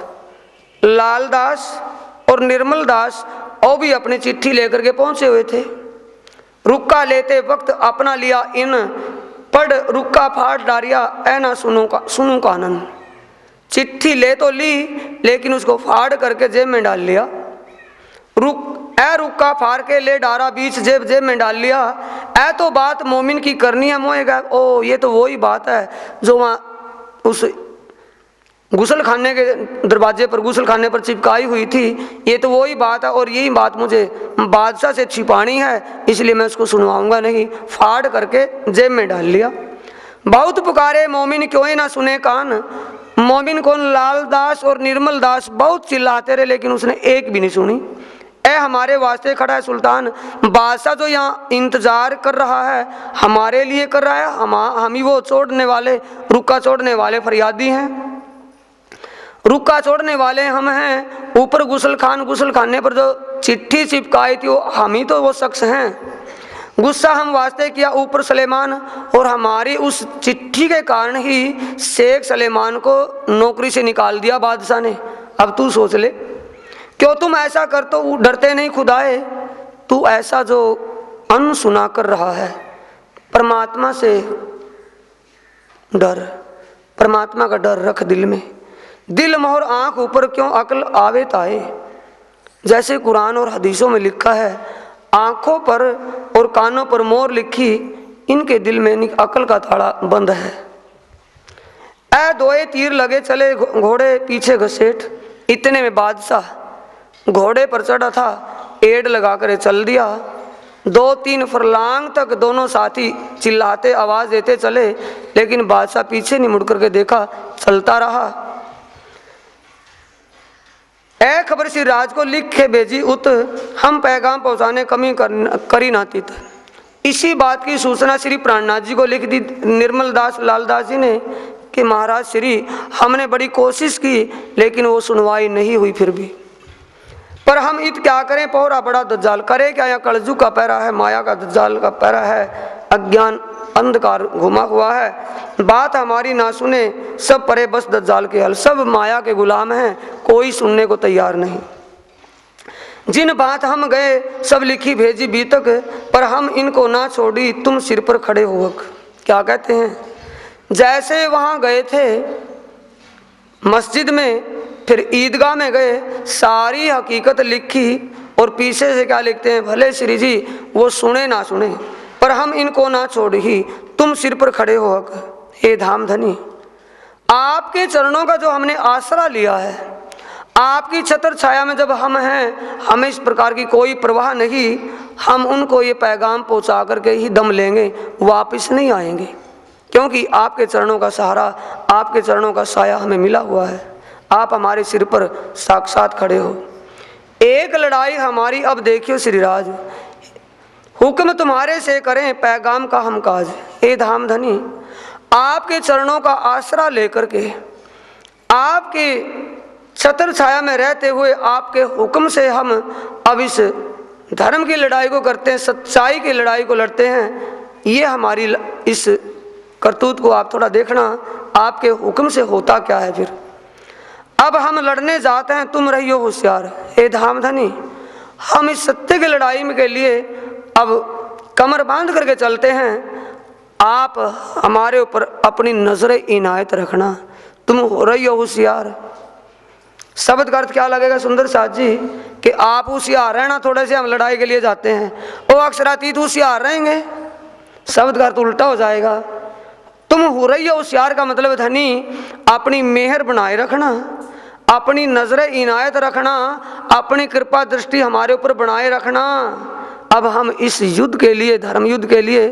लाल दास और निर्मल दास और भी अपनी चिट्ठी लेकर के पहुंचे हुए थे। रुक्का लेते वक्त अपना लिया इन पढ़ रुक्का फाड़ डारिया ऐ ना सुनू कानन। चिट्ठी ले तो ली लेकिन उसको फाड़ करके जेब में डाल लिया। रुक्का फाड़ के ले डारा बीच जेब में डाल लिया। ऐ तो बात मोमिन की करनी है मोएगा। ओ ये तो वही बात है जो वहाँ उस गुसल खाने के दरवाजे पर गुसल खाने पर चिपकाई हुई थी। ये तो वही बात है और यही बात मुझे बादशाह से छिपानी है, इसलिए मैं उसको सुनवाऊंगा नहीं। फाड़ करके जेब में डाल लिया। बहुत पुकारे मोमिन क्यों ना सुने कान। मोमिन कौन? लाल दास और निर्मल दास बहुत चिल्लाते रहे लेकिन उसने एक भी नहीं सुनी। ए हमारे वास्ते खड़ा है सुल्तान। बादशाह जो यहाँ इंतजार कर रहा है हमारे लिए कर रहा है। हम ही वो छोड़ने वाले रुक्का छोड़ने वाले फरियादी हैं। रुक्का छोड़ने वाले हम हैं। ऊपर गुसल खाने पर जो चिट्ठी चिपकाई थी वो हम ही तो वो शख्स हैं। गुस्सा हम वास्ते किया ऊपर सलेमान और हमारी उस चिट्ठी के कारण ही शेख सलेमान को नौकरी से निकाल दिया बादशाह ने। अब तू सोच ले, क्यों तुम ऐसा कर तो डरते नहीं खुदाए? तू ऐसा जो अनसुना कर रहा है, परमात्मा से डर, परमात्मा का डर रख दिल में। दिल मोहर आंख ऊपर क्यों अक्ल आवे ताए। जैसे कुरान और हदीसों में लिखा है, आंखों पर और कानों पर मोहर लिखी, इनके दिल में अक्ल का ताला बंद है। ऐ दोए तीर लगे चले घोड़े पीछे घसीट। इतने में बादशाह घोड़े पर चढ़ा था, एड़ लगा कर चल दिया। 2-3 फरलांग तक दोनों साथी चिल्लाते आवाज देते चले, लेकिन बादशाह पीछे नहीं मुड़ करके देखा, चलता रहा। ए खबर सी राज को लिख के भेजी उत, हम पैगाम पहुंचाने कमी करी ना तीत। इसी बात की सूचना श्री प्राणनाथ जी को लिख दी निर्मल दास लालदास जी ने कि महाराज श्री हमने बड़ी कोशिश की लेकिन वो सुनवाई नहीं हुई। फिर भी पर हम इत क्या करें, पौरा बड़ा दज्जाल करे क्या। यहाँ कलजू का पैरा है, माया का दज्जाल का पैरा है, अज्ञान अंधकार घुमा हुआ है। बात हमारी ना सुने सब परे बस दज्जाल के हल। सब माया के गुलाम हैं, कोई सुनने को तैयार नहीं। जिन बात हम गए सब लिखी भेजी बीतक, पर हम इनको ना छोड़ी तुम सिर पर खड़े होक। क्या कहते हैं, जैसे वहाँ गए थे मस्जिद में, फिर ईदगाह में गए, सारी हकीकत लिखी और पीछे से क्या लिखते हैं, भले श्री जी वो सुने ना सुने पर हम इनको ना छोड़ी तुम सिर पर खड़े हो। हे धाम धनी, आपके चरणों का जो हमने आसरा लिया है, आपकी छत्र छाया में जब हम हैं, हमें इस प्रकार की कोई परवाह नहीं। हम उनको ये पैगाम पहुंचा करके ही दम लेंगे, वापस नहीं आएंगे, क्योंकि आपके चरणों का सहारा, आपके चरणों का साया हमें मिला हुआ है। आप हमारे सिर पर साक्षात खड़े हो। एक लड़ाई हमारी अब देखियो श्रीराज, हुक्म तुम्हारे से करें पैगाम का हम काज। हे धाम धनी, आपके चरणों का आसरा लेकर के, आपके छत्र छाया में रहते हुए आपके हुक्म से हम अब इस धर्म की लड़ाई को करते हैं, सच्चाई की लड़ाई को लड़ते हैं। ये हमारी इस करतूत को आप थोड़ा देखना, आपके हुक्म से होता क्या है। फिर अब हम लड़ने जाते हैं, तुम रहियो होशियार। हे धाम धनी, हम इस सत्य की लड़ाई में के लिए अब कमर बांध करके चलते हैं। आप हमारे ऊपर अपनी नजर इनायत रखना, तुम रहियो होशियार। शब्द का अर्थ क्या लगेगा सुंदर साथ जी, कि आप होशियार रहना, थोड़े से हम लड़ाई के लिए जाते हैं, वो अक्षरातीत होशियार रहेंगे। शब्द का अर्थ उल्टा हो जाएगा। तुम हो रही हो होशियार का मतलब धनी, अपनी मेहर बनाए रखना, अपनी नजर इनायत रखना, अपनी कृपा दृष्टि हमारे ऊपर बनाए रखना। अब हम इस युद्ध के लिए, धर्म युद्ध के लिए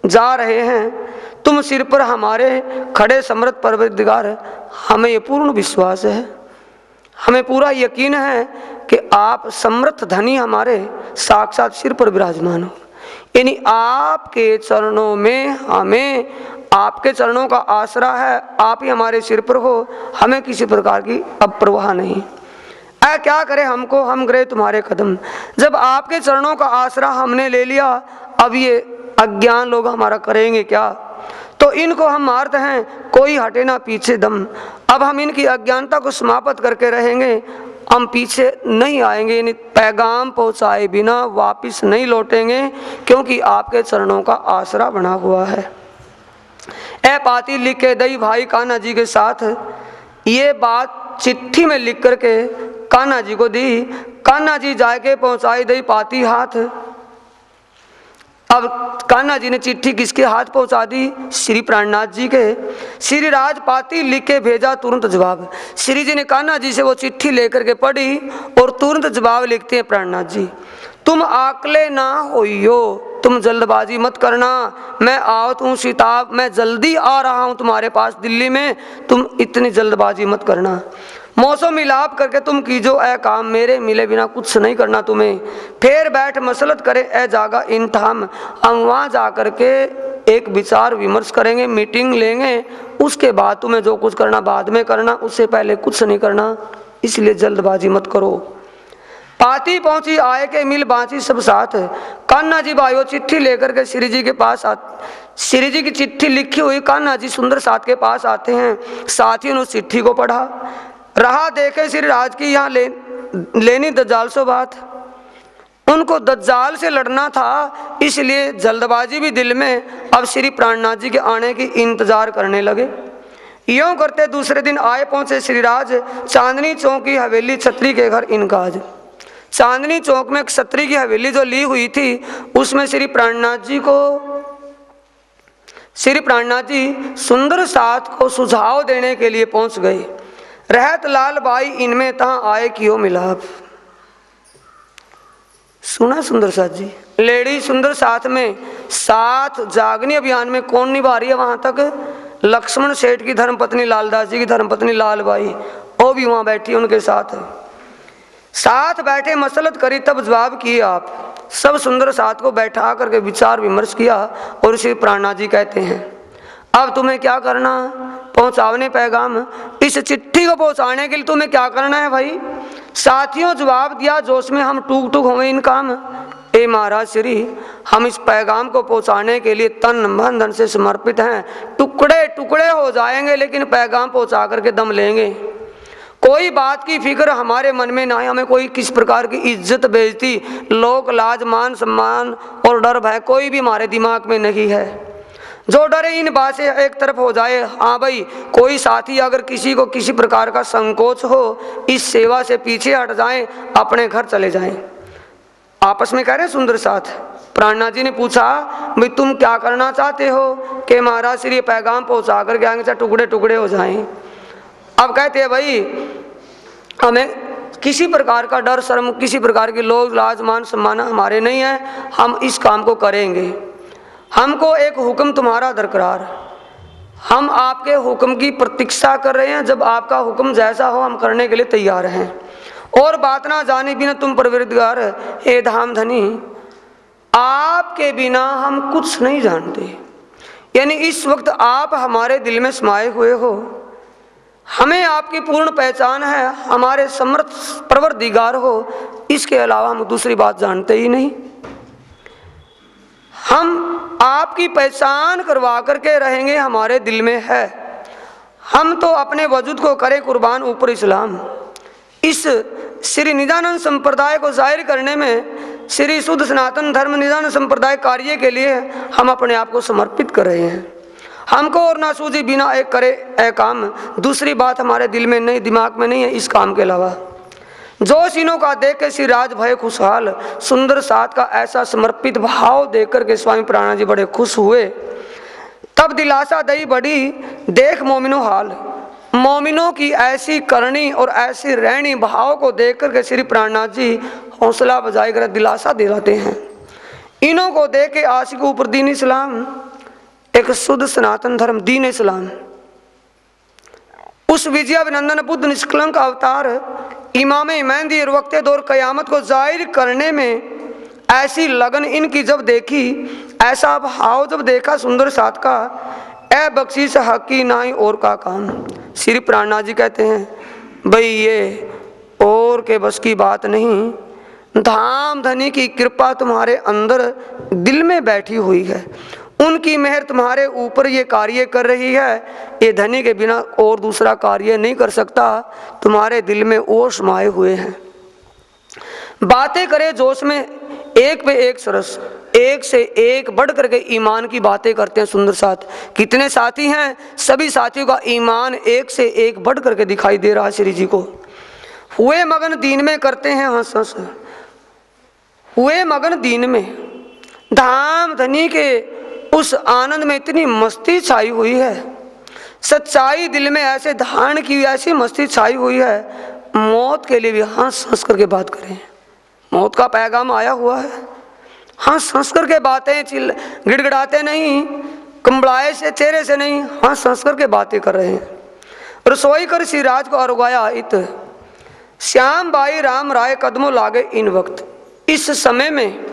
जा रहे हैं। तुम सिर पर हमारे खड़े समर्थ परवरदिगार, हमें ये पूर्ण विश्वास है, हमें पूरा यकीन है कि आप समर्थ धनी हमारे साक्षात सिर पर विराजमान हो। यानी आपके चरणों में, हमें आपके चरणों का आसरा है, आप ही हमारे सिर पर हो, हमें किसी प्रकार की अब परवाह नहीं। ऐ क्या करे हमको, हम गए तुम्हारे कदम। जब आपके चरणों का आसरा हमने ले लिया, अब ये अज्ञान लोग हमारा करेंगे क्या। तो इनको हम मारते हैं, कोई हटे ना पीछे दम। अब हम इनकी अज्ञानता को समाप्त करके रहेंगे, हम पीछे नहीं आएंगे, यानी पैगाम पहुंचाए बिना वापिस नहीं लौटेंगे, क्योंकि आपके चरणों का आसरा बना हुआ है। ए पाती लिख के दई भाई कान्हा जी के साथ, ये बात चिट्ठी में लिख करके कान्हा जी को दी। कान्हा जी जाके पहुंचाई दई पाती हाथ। अब कान्हा जी ने चिट्ठी किसके हाथ पहुंचा दी, श्री प्राणनाथ जी के। श्री राज पाती लिख के भेजा तुरंत जवाब। श्री जी ने कान्हा जी से वो चिट्ठी लेकर के पढ़ी और तुरंत जवाब लिखते हैं प्राणनाथ जी, तुम आकले ना होइयो, तुम जल्दबाजी मत करना, मैं आवत हूँ सीताब, मैं जल्दी आ रहा हूँ तुम्हारे पास दिल्ली में, तुम इतनी जल्दबाजी मत करना। मौसम मिलाप करके तुम कीजो ए काम, मेरे मिले बिना कुछ नहीं करना तुम्हें। फिर बैठ मसलत करे ए जागा इन ठाम, हम वहाँ जा करके एक विचार विमर्श करेंगे, मीटिंग लेंगे, उसके बाद तुम्हें जो कुछ करना बाद में करना, उससे पहले कुछ नहीं करना, इसलिए जल्दबाजी मत करो। पाती पहुंची आए के मिल बाँची सब साथ। कान्हा जी भाइयों चिट्ठी लेकर के श्री जी के पास श्री जी की चिट्ठी लिखी हुई कान्हा जी सुंदर साथ के पास आते हैं। साथ ही उस चिट्ठी को पढ़ा। रहा देखे श्री राज की यहाँ लेनी दज्जाल से बात, उनको दज्जाल से लड़ना था, इसलिए जल्दबाजी भी दिल में। अब श्री प्राणनाथ जी के आने की इंतजार करने लगे। यूं करते दूसरे दिन आए पहुंचे श्रीराज चांदनी चौक की हवेली छत्री के घर इनका। आज चांदनी चौक में क्षत्रिय की हवेली जो ली हुई थी, उसमें श्री प्राणनाथ जी सुंदर साथ को सुझाव देने के लिए पहुंच गए। रहत लाल बाई इनमें तहाँ आए कियो मिलाप। सुना सुंदर साथ जी, लेडी सुंदर साथ में साथ जागनी अभियान में कौन निभा रही है वहां तक, लक्ष्मण सेठ की धर्मपत्नी लालदास जी की धर्मपत्नी लालबाई, वो भी वहां बैठी उनके साथ। साथ बैठे मसलत करी तब जवाब किए आप। सब सुंदर साथ को बैठा करके विचार विमर्श किया और श्री प्राणनाथ जी कहते हैं, अब तुम्हें क्या करना, पहुंचाने पैगाम, इस चिट्ठी को पहुंचाने के लिए तुम्हें क्या करना है भाई। साथियों जवाब दिया जोश में हम टूक टूक होंगे इन काम। ए महाराज श्री, हम इस पैगाम को पहुंचाने के लिए तन मन धन से समर्पित हैं, टुकड़े टुकड़े हो जाएंगे लेकिन पैगाम पहुंचा करके दम लेंगे। कोई बात की फिक्र हमारे मन में ना है, हमें कोई किस प्रकार की इज्जत बेइज्जती लोक लाज मान सम्मान और डर भय कोई भी हमारे दिमाग में नहीं है। जो डरे इन बात से एक तरफ हो जाए। हाँ भाई, कोई साथी अगर किसी को किसी प्रकार का संकोच हो, इस सेवा से पीछे हट जाएं, अपने घर चले जाएं। आपस में कह रहे सुंदर साथ। प्राणनाथ जी ने पूछा, भाई तुम क्या करना चाहते हो कि महाराज श्री पैगाम पहुंचा कर के आएंगे चाहे टुकड़े टुकड़े हो जाएं। अब कहते हैं भाई हमें किसी प्रकार का डर शर्म किसी प्रकार की लोग लाज मान सम्मान हमारे नहीं है, हम इस काम को करेंगे। हमको एक हुक्म तुम्हारा दरकार, हम आपके हुक्म की प्रतीक्षा कर रहे हैं, जब आपका हुक्म जैसा हो हम करने के लिए तैयार हैं। और बात ना जाने बिना तुम परवरदिगार हे धाम धनी, आपके बिना हम कुछ नहीं जानते, यानी इस वक्त आप हमारे दिल में समाये हुए हो, हमें आपकी पूर्ण पहचान है, हमारे समर्थ परवरदिगार हो, इसके अलावा हम दूसरी बात जानते ही नहीं। हम आपकी पहचान करवा करके रहेंगे, हमारे दिल में है। हम तो अपने वजूद को करें कुर्बान ऊपर इस्लाम। इस श्री निजानंद संप्रदाय को जाहिर करने में, श्री शुद्ध सनातन धर्म निजानंद संप्रदाय कार्य के लिए हम अपने आप को समर्पित कर रहे हैं। हमको और ना सूझी बिना एक करे ए काम, दूसरी बात हमारे दिल में नहीं, दिमाग में नहीं है इस काम के अलावा। जोश इनों का देख के श्री राज भय खुशहाल, सुंदर साथ का ऐसा समर्पित भाव देख कर के स्वामी प्राणनाथ जी बड़े खुश हुए। तब दिलासा दई बड़ी देख मोमिनो हाल, मोमिनों की ऐसी करनी और ऐसी रहनी भाव को देख कर के श्री प्राणनाथ जी हौसला बजाय कर दिलासा दिलाते हैं। इनों को देख के आशिक ऊपर दीन इस्लाम, एक शुद्ध सनातन धर्म दीन इस्लाम, उस विजयाभिनंदन बुद्ध निष्कलंक अवतार इमाम मेहंदी और वक्ते दौर कयामत को जाहिर करने में ऐसी लगन इनकी जब देखी, ऐसा भाव जब देखा सुंदर साथ का, ए बख्शीश हकी नाई और का काम। श्री प्राणनाथ जी कहते हैं भाई ये और के बस की बात नहीं। धाम धनी की कृपा तुम्हारे अंदर दिल में बैठी हुई है, उनकी मेहर तुम्हारे ऊपर ये कार्य कर रही है। ये धनी के बिना और दूसरा कार्य नहीं कर सकता, तुम्हारे दिल में वो समाये हुए हैं। बातें करे जोश में, एक पे एक सरस, एक से एक बढ़ करके ईमान की बातें करते हैं सुंदर साथ। कितने साथी हैं, सभी साथियों का ईमान एक से एक बढ़ करके दिखाई दे रहा है श्री जी को। हुए मगन दीन में करते हैं हंस हंस, हुए मगन दीन में। धाम धनी के उस आनंद में इतनी मस्ती छाई हुई है, सच्चाई दिल में ऐसे धारण की ऐसी मस्ती छाई हुई है, मौत के लिए भी हंस हंस करके बात करें। मौत का पैगाम आया हुआ है, हंस हंस करके बातें, गिड़गिड़ाते नहीं, कंबड़ाए से चेहरे से नहीं, हंस हंस करके बातें कर रहे हैं। रसोई कर श्री राज को अरुगाया इत, श्याम बाई राम राय कदमों लागे इन वक्त। इस समय में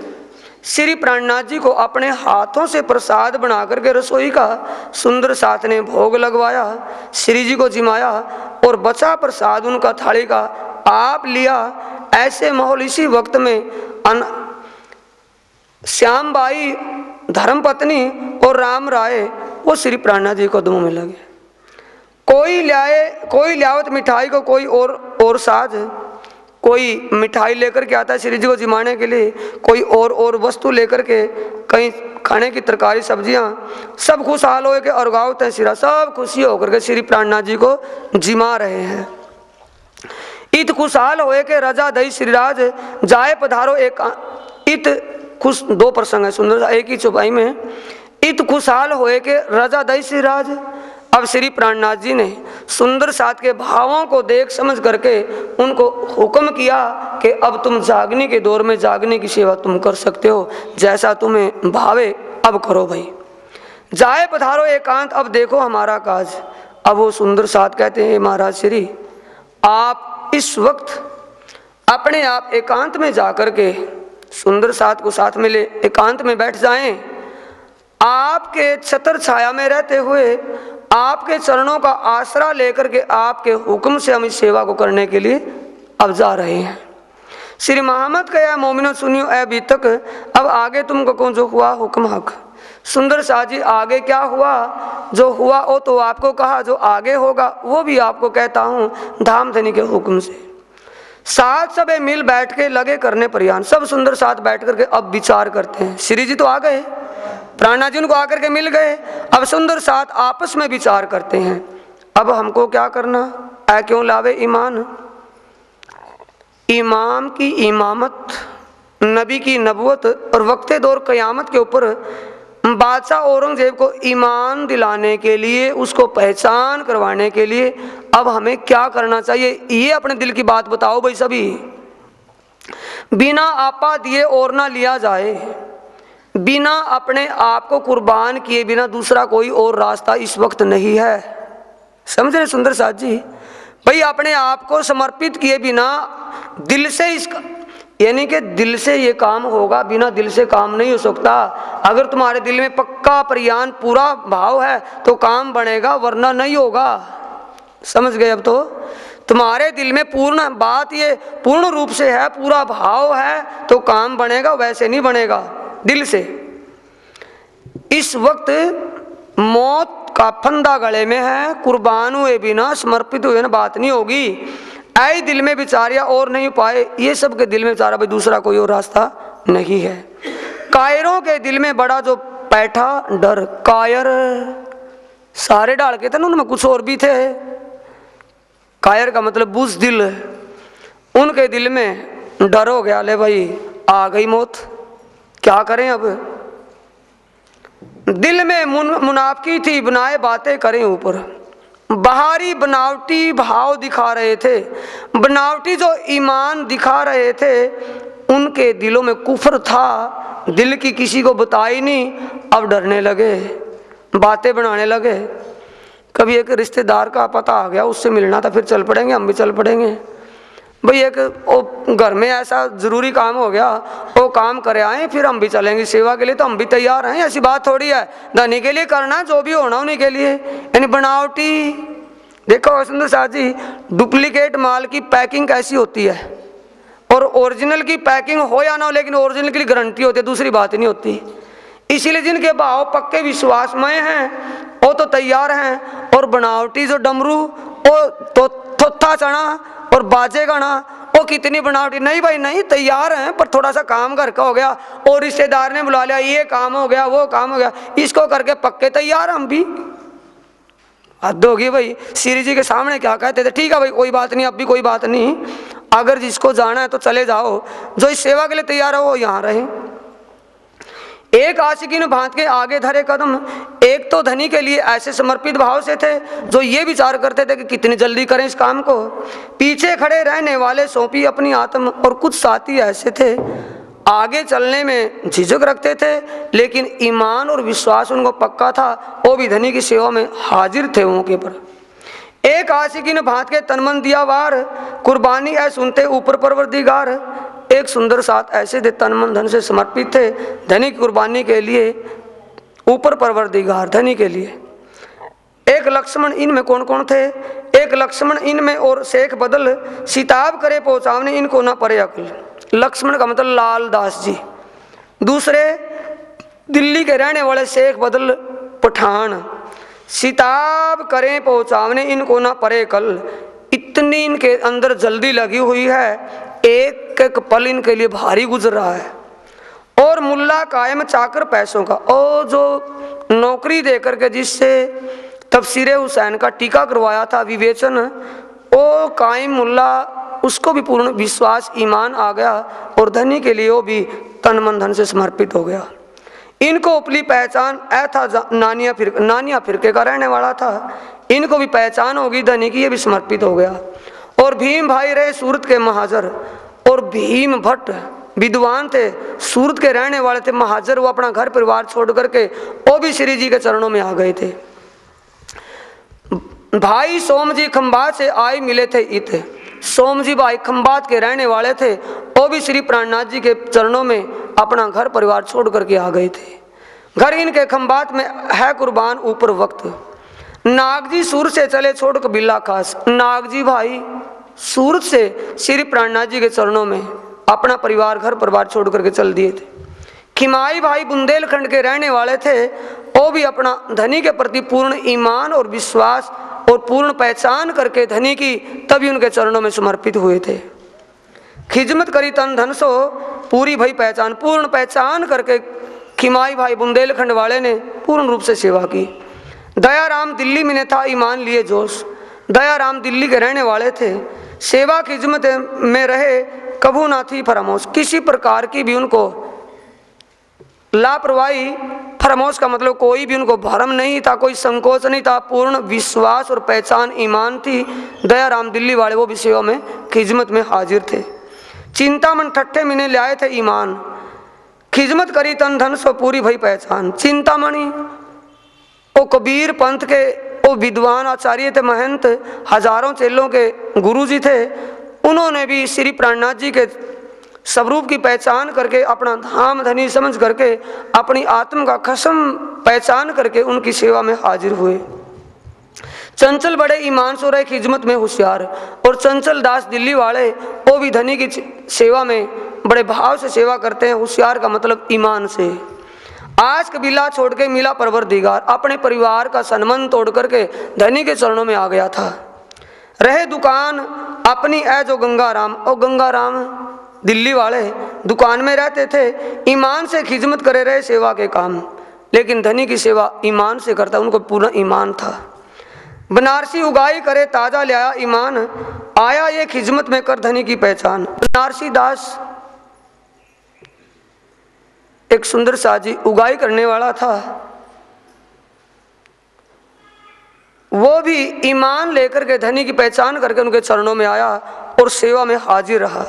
श्री प्राणनाथ जी को अपने हाथों से प्रसाद बना करके रसोई का सुंदर साथ ने भोग लगवाया, श्री जी को जिमाया और बचा प्रसाद उनका थाली का आप लिया। ऐसे माहौल इसी वक्त में श्याम बाई धर्मपत्नी और राम राय वो श्री प्राणनाथ जी कदमों में लगे। कोई लियावत मिठाई को, कोई और साज, कोई मिठाई लेकर के आता है श्री जी को जिमाने के लिए, कोई और वस्तु लेकर के, कहीं खाने की तरकारी सब्जियां, सब खुशहाल हो के और गाँव तहसीरा सब खुशी होकर के श्री प्राणनाथ जी को जिमा रहे हैं। इत खुशहाल होए के रजा दई श्रीराज जाए पधारो एक इत खुश। दो प्रसंग है सुंदर एक ही चौपाई में। इत खुशहाल होए के रजा दई श्रीराज। अब श्री प्राणनाथ जी ने सुंदर साथ के भावों को देख समझ करके उनको हुक्म किया कि अब तुम जागने के दौर में जागने की सेवा तुम कर सकते हो, जैसा तुम्हें भावे अब करो भाई। जाए पधारो एकांत, अब देखो हमारा काज। अब वो सुंदर साथ कहते हैं महाराज श्री, आप इस वक्त अपने आप एकांत में जाकर के सुंदर साथ को साथ में ले एकांत में बैठ जाएं। आपके छत्र छाया में रहते हुए आपके चरणों का आसरा लेकर के आपके हुक्म से हम इस सेवा को करने के लिए अब जा रहे हैं। श्री मोहम्मद कहा मोमिनो सुनियो ए अभी तक, अब आगे तुमको कौन जो हुआ हुक्म हक। सुंदर शाह जी आगे क्या हुआ, जो हुआ वो तो आपको कहा, जो आगे होगा वो भी आपको कहता हूँ धाम धनी के हुक्म से। साथ सब मिल बैठ के लगे करने प्रयान, सब सुंदर साथ बैठ करके अब विचार करते हैं। श्री जी तो आ गए, प्राणनाथ जी उनको आकर के मिल गए, अब सुंदर साथ आपस में विचार करते हैं अब हमको क्या करना है। क्यों लावे ईमान, इमाम की इमामत, नबी की नबुवत और वक्ते दौर क़यामत के ऊपर बादशाह औरंगजेब को ईमान दिलाने के लिए, उसको पहचान करवाने के लिए अब हमें क्या करना चाहिए, ये अपने दिल की बात बताओ भाई सभी। बिना आपा दिए और ना लिया जाए, बिना अपने आप को कुर्बान किए बिना दूसरा कोई और रास्ता इस वक्त नहीं है। समझ रहे सुंदर साथ जी, भाई अपने आप को समर्पित किए बिना दिल से इसका यानी कि दिल से ये काम होगा, बिना दिल से काम नहीं हो सकता। अगर तुम्हारे दिल में पक्का प्रयान पूरा भाव है तो काम बनेगा, वरना नहीं होगा। समझ गए? अब तो तुम्हारे दिल में पूर्ण बात ये पूर्ण रूप से है, पूरा भाव है तो काम बनेगा, वैसे नहीं बनेगा दिल से। इस वक्त मौत का फंदा गले में है, कुर्बान हुए बिना, समर्पित हुए ना बात नहीं होगी। ऐ दिल में विचारिया और नहीं पाए, ये सब के दिल में विचारा भाई दूसरा कोई और रास्ता नहीं है। कायरों के दिल में बड़ा जो बैठा डर, कायर सारे डाल के थे ना, उनमें कुछ और भी थे। कायर का मतलब बुज़दिल, उनके दिल में डर हो गया, ले भाई आ गई मौत, क्या करें अब। दिल में मुनाफकी थी, बनाए बातें करें ऊपर। बाहरी बनावटी भाव दिखा रहे थे, बनावटी जो ईमान दिखा रहे थे, उनके दिलों में कुफ्र था, दिल की किसी को बताई नहीं। अब डरने लगे, बातें बनाने लगे। कभी एक रिश्तेदार का पता आ गया, उससे मिलना था, फिर चल पड़ेंगे, हम भी चल पड़ेंगे भाई। एक घर में ऐसा ज़रूरी काम हो गया, वो काम करे आए, फिर हम भी चलेंगे सेवा के लिए, तो हम भी तैयार हैं। ऐसी बात थोड़ी है, धनी के लिए करना जो भी होना उन्हीं के लिए। यानी बनावटी देखो सुंदर साथ जी, डुप्लीकेट माल की पैकिंग कैसी होती है और ओरिजिनल की पैकिंग हो या ना हो, लेकिन ओरिजिनल की गारंटी होती है, दूसरी बात नहीं होती। इसीलिए जिनके भाव पक्के विश्वासमय हैं वो तो तैयार हैं, और बनावटी जो डमरू वो तो थोथा चना और बाजे गाना वो कितनी बनावटी, नहीं भाई नहीं, तैयार हैं पर थोड़ा सा काम घर का हो गया और रिश्तेदार ने बुला लिया, ये काम हो गया वो काम हो गया, इसको करके पक्के तैयार हम भी। हद होगी भाई, श्री जी के सामने क्या कहते थे, ठीक है भाई कोई बात नहीं, अब भी कोई बात नहीं, अगर जिसको जाना है तो चले जाओ, जो इस सेवा के लिए तैयार हो वो यहाँ रहे। एक आशिकी ने भांत के आगे धरे कदम, एक तो धनी के लिए ऐसे समर्पित भाव से थे जो ये विचार करते थे कि कितनी जल्दी करें इस काम को। पीछे खड़े रहने वाले सौंपी अपनी आत्म, और कुछ साथी ऐसे थे आगे चलने में झिझक रखते थे, लेकिन ईमान और विश्वास उनको पक्का था, वो भी धनी की सेवा में हाजिर थे मौके पर। एक आशिकी ने भांत के तनमन दिया वार, कुर्बानी ऐ सुनते ऊपर परवरदिगार। एक सुंदर साथ ऐसे थे तन मन धन से समर्पित थे धनी की कुर्बानी के लिए, ऊपर परवरदिगार धनी के लिए। एक लक्ष्मण इनमें कौन कौन थे, एक लक्ष्मण इनमें और शेख बदल, सिताब करे पहुंचावने इनको ना परे अकल। लक्ष्मण का मतलब लाल दास जी, दूसरे दिल्ली के रहने वाले शेख बदल पठान, सिताब करें पहुंचावने इनको ना परे कल। इतनी इनके अंदर जल्दी लगी हुई है, एक एक पल इनके लिए भारी गुजर रहा है। और मुल्ला कायम चाकर पैसों का, और जो नौकरी देकर के जिससे तफसीरे हुसैन का टीका करवाया था विवेचन, वो कायम मुल्ला, उसको भी पूर्ण विश्वास ईमान आ गया, और धनी के लिए वो भी तन मन धन से समर्पित हो गया। इनको उपली पहचान ऐ था, नानिया फिरके का रहने वाला था, इनको भी पहचान होगी धनी की, ये भी समर्पित हो गया। और भीम भाई रहे सूरत के महाजर, और भीम भट्ट विद्वान थे, सूरत के रहने वाले थे महाजर, वो अपना घर परिवार छोड़ करके वो भी श्री जी के चरणों में आ गए थे। भाई सोम जी खंबात से आए मिले थे इत, सोम जी भाई खंबात के रहने वाले थे, वो भी श्री प्राणनाथ जी के चरणों में अपना घर परिवार छोड़ करके आ गए थे। घर इनके खंबात में है कुर्बान ऊपर वक्त, नागजी सूरत से चले छोड़ कबीला खास। नागजी भाई सूरत से श्री प्राणनाथ जी के चरणों में अपना परिवार घर परिवार छोड़ करके चल दिए थे। खिमाई भाई बुंदेलखंड के रहने वाले थे, वो भी अपना धनी के प्रति पूर्ण ईमान और विश्वास और पूर्ण पहचान करके धनी की तभी उनके चरणों में समर्पित हुए थे। खिजमत करी तन धन सो पूरी भई पहचान, पूर्ण पहचान करके खिमाई भाई बुंदेलखंड वाले ने पूर्ण रूप से सेवा की। दयाराम दिल्ली में था ईमान लिए जोश, दयाराम दिल्ली के रहने वाले थे, सेवा खिजमत में रहे कभू ना थी फरामोश, किसी प्रकार की भी उनको लापरवाही, फरामोश का मतलब कोई भी उनको भरम नहीं था, कोई संकोच नहीं था, पूर्ण विश्वास और पहचान ईमान थी। दयाराम दिल्ली वाले वो भी सेवा में खिजमत में हाजिर थे। चिंतामन ठट्ठे मिने लाए थे ईमान, खिजमत करी तन धन सो पूरी भई पहचान। चिंतामणि वो कबीर पंथ के वो विद्वान आचार्य थे, महंत, हजारों चेलों के गुरु जी थे, उन्होंने भी श्री प्राणनाथ जी के स्वरूप की पहचान करके अपना धाम धनी समझ करके अपनी आत्म का कसम पहचान करके उनकी सेवा में हाजिर हुए। चंचल बड़े ईमान से रहे खिदमत में होशियार, और चंचल दास दिल्ली वाले वो भी धनी की सेवा में बड़े भाव से सेवा करते हैं। होशियार का मतलब ईमान से। आज कबीला छोड़ के मिला परवरदिगार, अपने परिवार का सन्मान तोड़ करके धनी के चरणों में आ गया था। रहे दुकान अपनी ऐ जो गंगाराम, और गंगाराम दिल्ली वाले दुकान में रहते थे, ईमान से खिदमत करे रहे सेवा के काम, लेकिन धनी की सेवा ईमान से करता, उनको पूरा ईमान था। बनारसी उगाई करे ताजा ले आया ईमान, आया ये खिदमत में कर धनी की पहचान। बनारसी दास एक सुंदर साजी उगाई करने वाला था, वो भी ईमान लेकर के धनी की पहचान करके उनके चरणों में आया और सेवा में हाजिर रहा।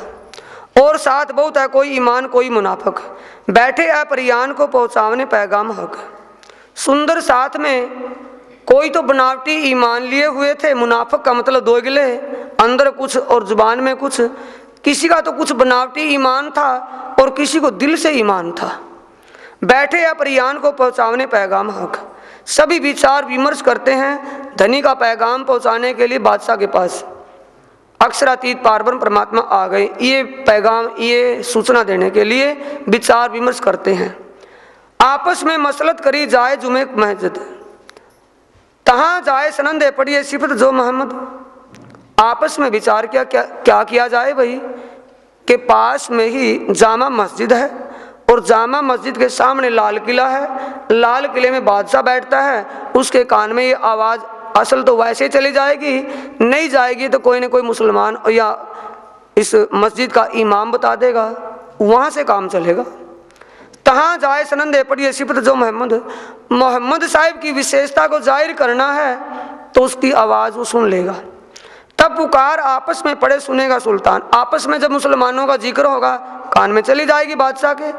और साथ बहुत है कोई ईमान कोई मुनाफक, बैठे है परियान को पहुंचावने पैगाम हक। सुंदर साथ में कोई तो बनावटी ईमान लिए हुए थे, मुनाफक का मतलब दोगले, अंदर कुछ और जुबान में कुछ। किसी का तो कुछ बनावटी ईमान था और किसी को दिल से ईमान था। बैठे या परियान को पहुंचावने पैगाम हक, सभी विचार विमर्श करते हैं धनी का पैगाम पहुंचाने के लिए बादशाह के पास। अक्षरातीत पारब्रह्म परमात्मा आ गए, ये पैगाम, ये सूचना देने के लिए विचार विमर्श करते हैं। आपस में मसलत करी जाए जुमे महजिद, तहाँ जाए सनंदे पढ़िए सिफत जो मोहम्मद। आपस में विचार क्या किया जाए भाई, के पास में ही जामा मस्जिद है और जामा मस्जिद के सामने लाल किला है, लाल किले में बादशाह बैठता है, उसके कान में ये आवाज़ असल तो वैसे चली जाएगी, नहीं जाएगी तो कोई न कोई मुसलमान या इस मस्जिद का इमाम बता देगा, वहाँ से काम चलेगा। तहाँ जाए सनंदे पढ़िए सिफत जो मोहम्मद, मोहम्मद साहिब की विशेषता को जाहिर करना है तो उसकी आवाज़ वो सुन लेगा। तब पुकार आपस में पड़े सुनेगा सुल्तान, आपस में जब मुसलमानों का जिक्र होगा कान में चली जाएगी बादशाह के,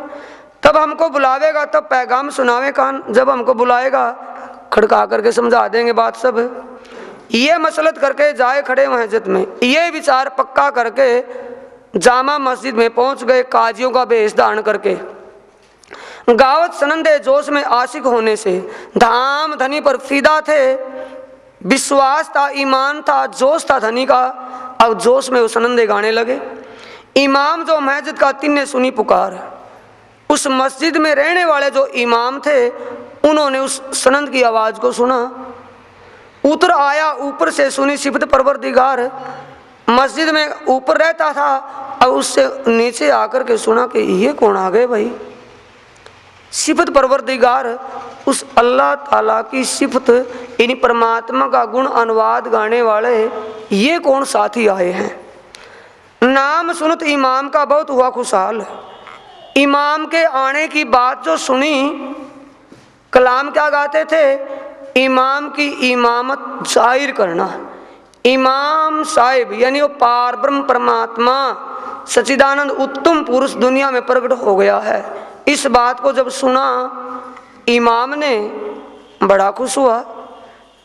तब हमको बुलावेगा, तब पैगाम सुनावे कान, जब हमको बुलाएगा खड़का करके समझा देंगे बात सब। ये मसलत करके जाए खड़े मस्जिद में, ये विचार पक्का करके जामा मस्जिद में पहुंच गए काजियों का भेष धारण करके। गावत सनंदे जोश में आशिक होने से, धाम धनी पर फिदा थे, विश्वास था, ईमान था, जोश था धनी का, अब जोश में वो सनंदे गाने लगे। इमाम जो मस्जिद का तिन्ने सुनी पुकार, उस मस्जिद में रहने वाले जो इमाम थे उन्होंने उस सनंद की आवाज़ को सुना, उतर आया ऊपर से सुनी सिफत परवरदिगार। मस्जिद में ऊपर रहता था, अब उससे नीचे आकर के सुना कि ये कौन आ गए भाई, सिफत परवरदिगार, उस अल्लाह ताला की सिफत यानी परमात्मा का गुण अनुवाद गाने वाले ये कौन साथी आए हैं। नाम सुनत इमाम का बहुत हुआ खुशहाल, इमाम के आने की बात जो सुनी, कलाम क्या गाते थे, इमाम की इमामत जाहिर करना। इमाम साहिब यानी वो पारब्रह्म परमात्मा सच्चिदानंद उत्तम पुरुष दुनिया में प्रकट हो गया है, इस बात को जब सुना इमाम ने बड़ा खुश हुआ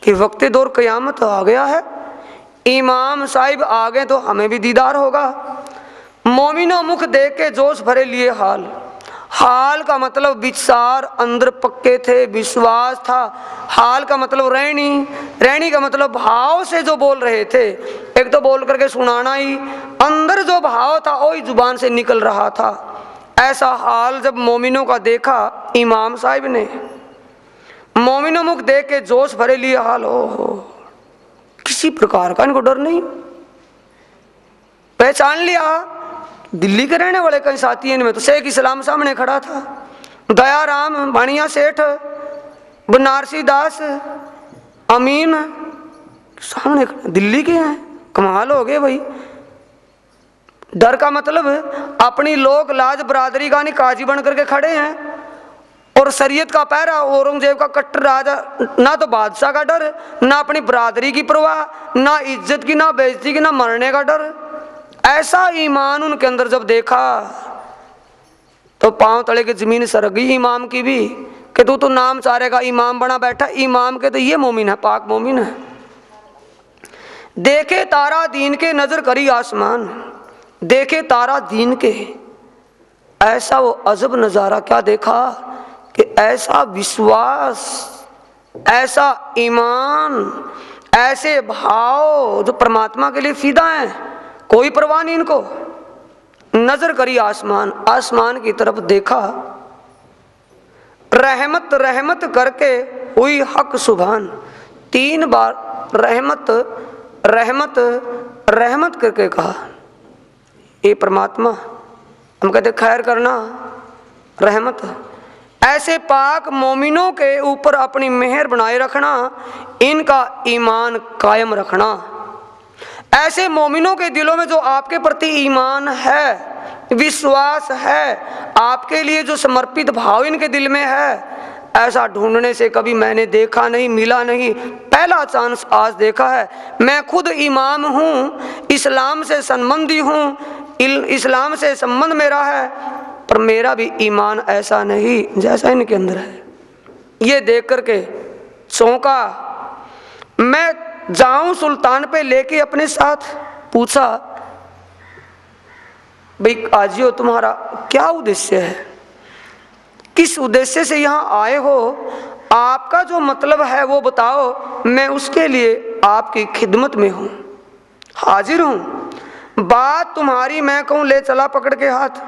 कि वक्त दौर क़यामत आ गया है, इमाम साहिब आ गए तो हमें भी दीदार होगा। मोमिनो मुख देख के जोश भरे लिए हाल, हाल का मतलब विचार अंदर पक्के थे, विश्वास था। हाल का मतलब रहनी, रहनी का मतलब भाव से जो बोल रहे थे, एक तो बोल करके सुनाना ही, अंदर जो भाव था वही जुबान से निकल रहा था। ऐसा हाल जब मोमिनों का देखा इमाम साहिब ने, मोमिनों मुख देख के जोश भरे लिए हाल, हो किसी प्रकार का इनको डर नहीं, पहचान लिया दिल्ली के रहने वाले कई साथी इनमें तो शेख इस्लाम सामने खड़ा था, दया राम भाणिया सेठ, बनारसी दास, अमीन सामने दिल्ली के हैं, कमाल हो गए भाई। डर का मतलब अपनी लोक लाज बरादरी का नहीं काजी बन करके खड़े हैं, और शरीयत का पहरा, औरंगजेब का कट्टर राजा, ना तो बादशाह का डर, ना अपनी बरादरी की परवाह, ना इज्जत की, ना बेइज्जती की, ना मरने का डर। ऐसा ईमान उनके अंदर जब देखा तो पांव तले की जमीन सरक गई इमाम की भी, कि तू तो नाम सारे का इमाम बना बैठा, इमाम के तो ये मोमिन है, पाक मोमिन है। देखे तारा दीन के नजर करी आसमान, देखे तारा दीन के, ऐसा वो अजब नजारा क्या देखा कि ऐसा विश्वास, ऐसा ईमान, ऐसे भाव जो परमात्मा के लिए फिदा हैं, कोई परवाह नहीं इनको। नजर करी आसमान, आसमान की तरफ देखा, रहमत रहमत करके हुई हक सुभान, 3 बार रहमत रहमत रहमत करके कहा। ये परमात्मा, हम कहते खैर करना, रहमत, ऐसे पाक मोमिनों के ऊपर अपनी मेहर बनाए रखना, इनका ईमान कायम रखना। ऐसे मोमिनों के दिलों में जो आपके प्रति ईमान है, विश्वास है, आपके लिए जो समर्पित भाव इनके दिल में है, ऐसा ढूंढने से कभी मैंने देखा नहीं, मिला नहीं, पहला चांस आज देखा है। मैं खुद इमाम हूँ, इस्लाम से संबंधी हूँ, इस्लाम से संबंध मेरा है, पर मेरा भी ईमान ऐसा नहीं जैसा इनके अंदर है। ये देख करके चौंका। मैं जाऊं सुल्तान पे लेके अपने साथ, पूछा भाई आजियो तुम्हारा क्या उद्देश्य है, किस उद्देश्य से यहाँ आए हो, आपका जो मतलब है वो बताओ, मैं उसके लिए आपकी खिदमत में हूँ, हाजिर हूँ। बात तुम्हारी मैं कहूँ, ले चला पकड़ के हाथ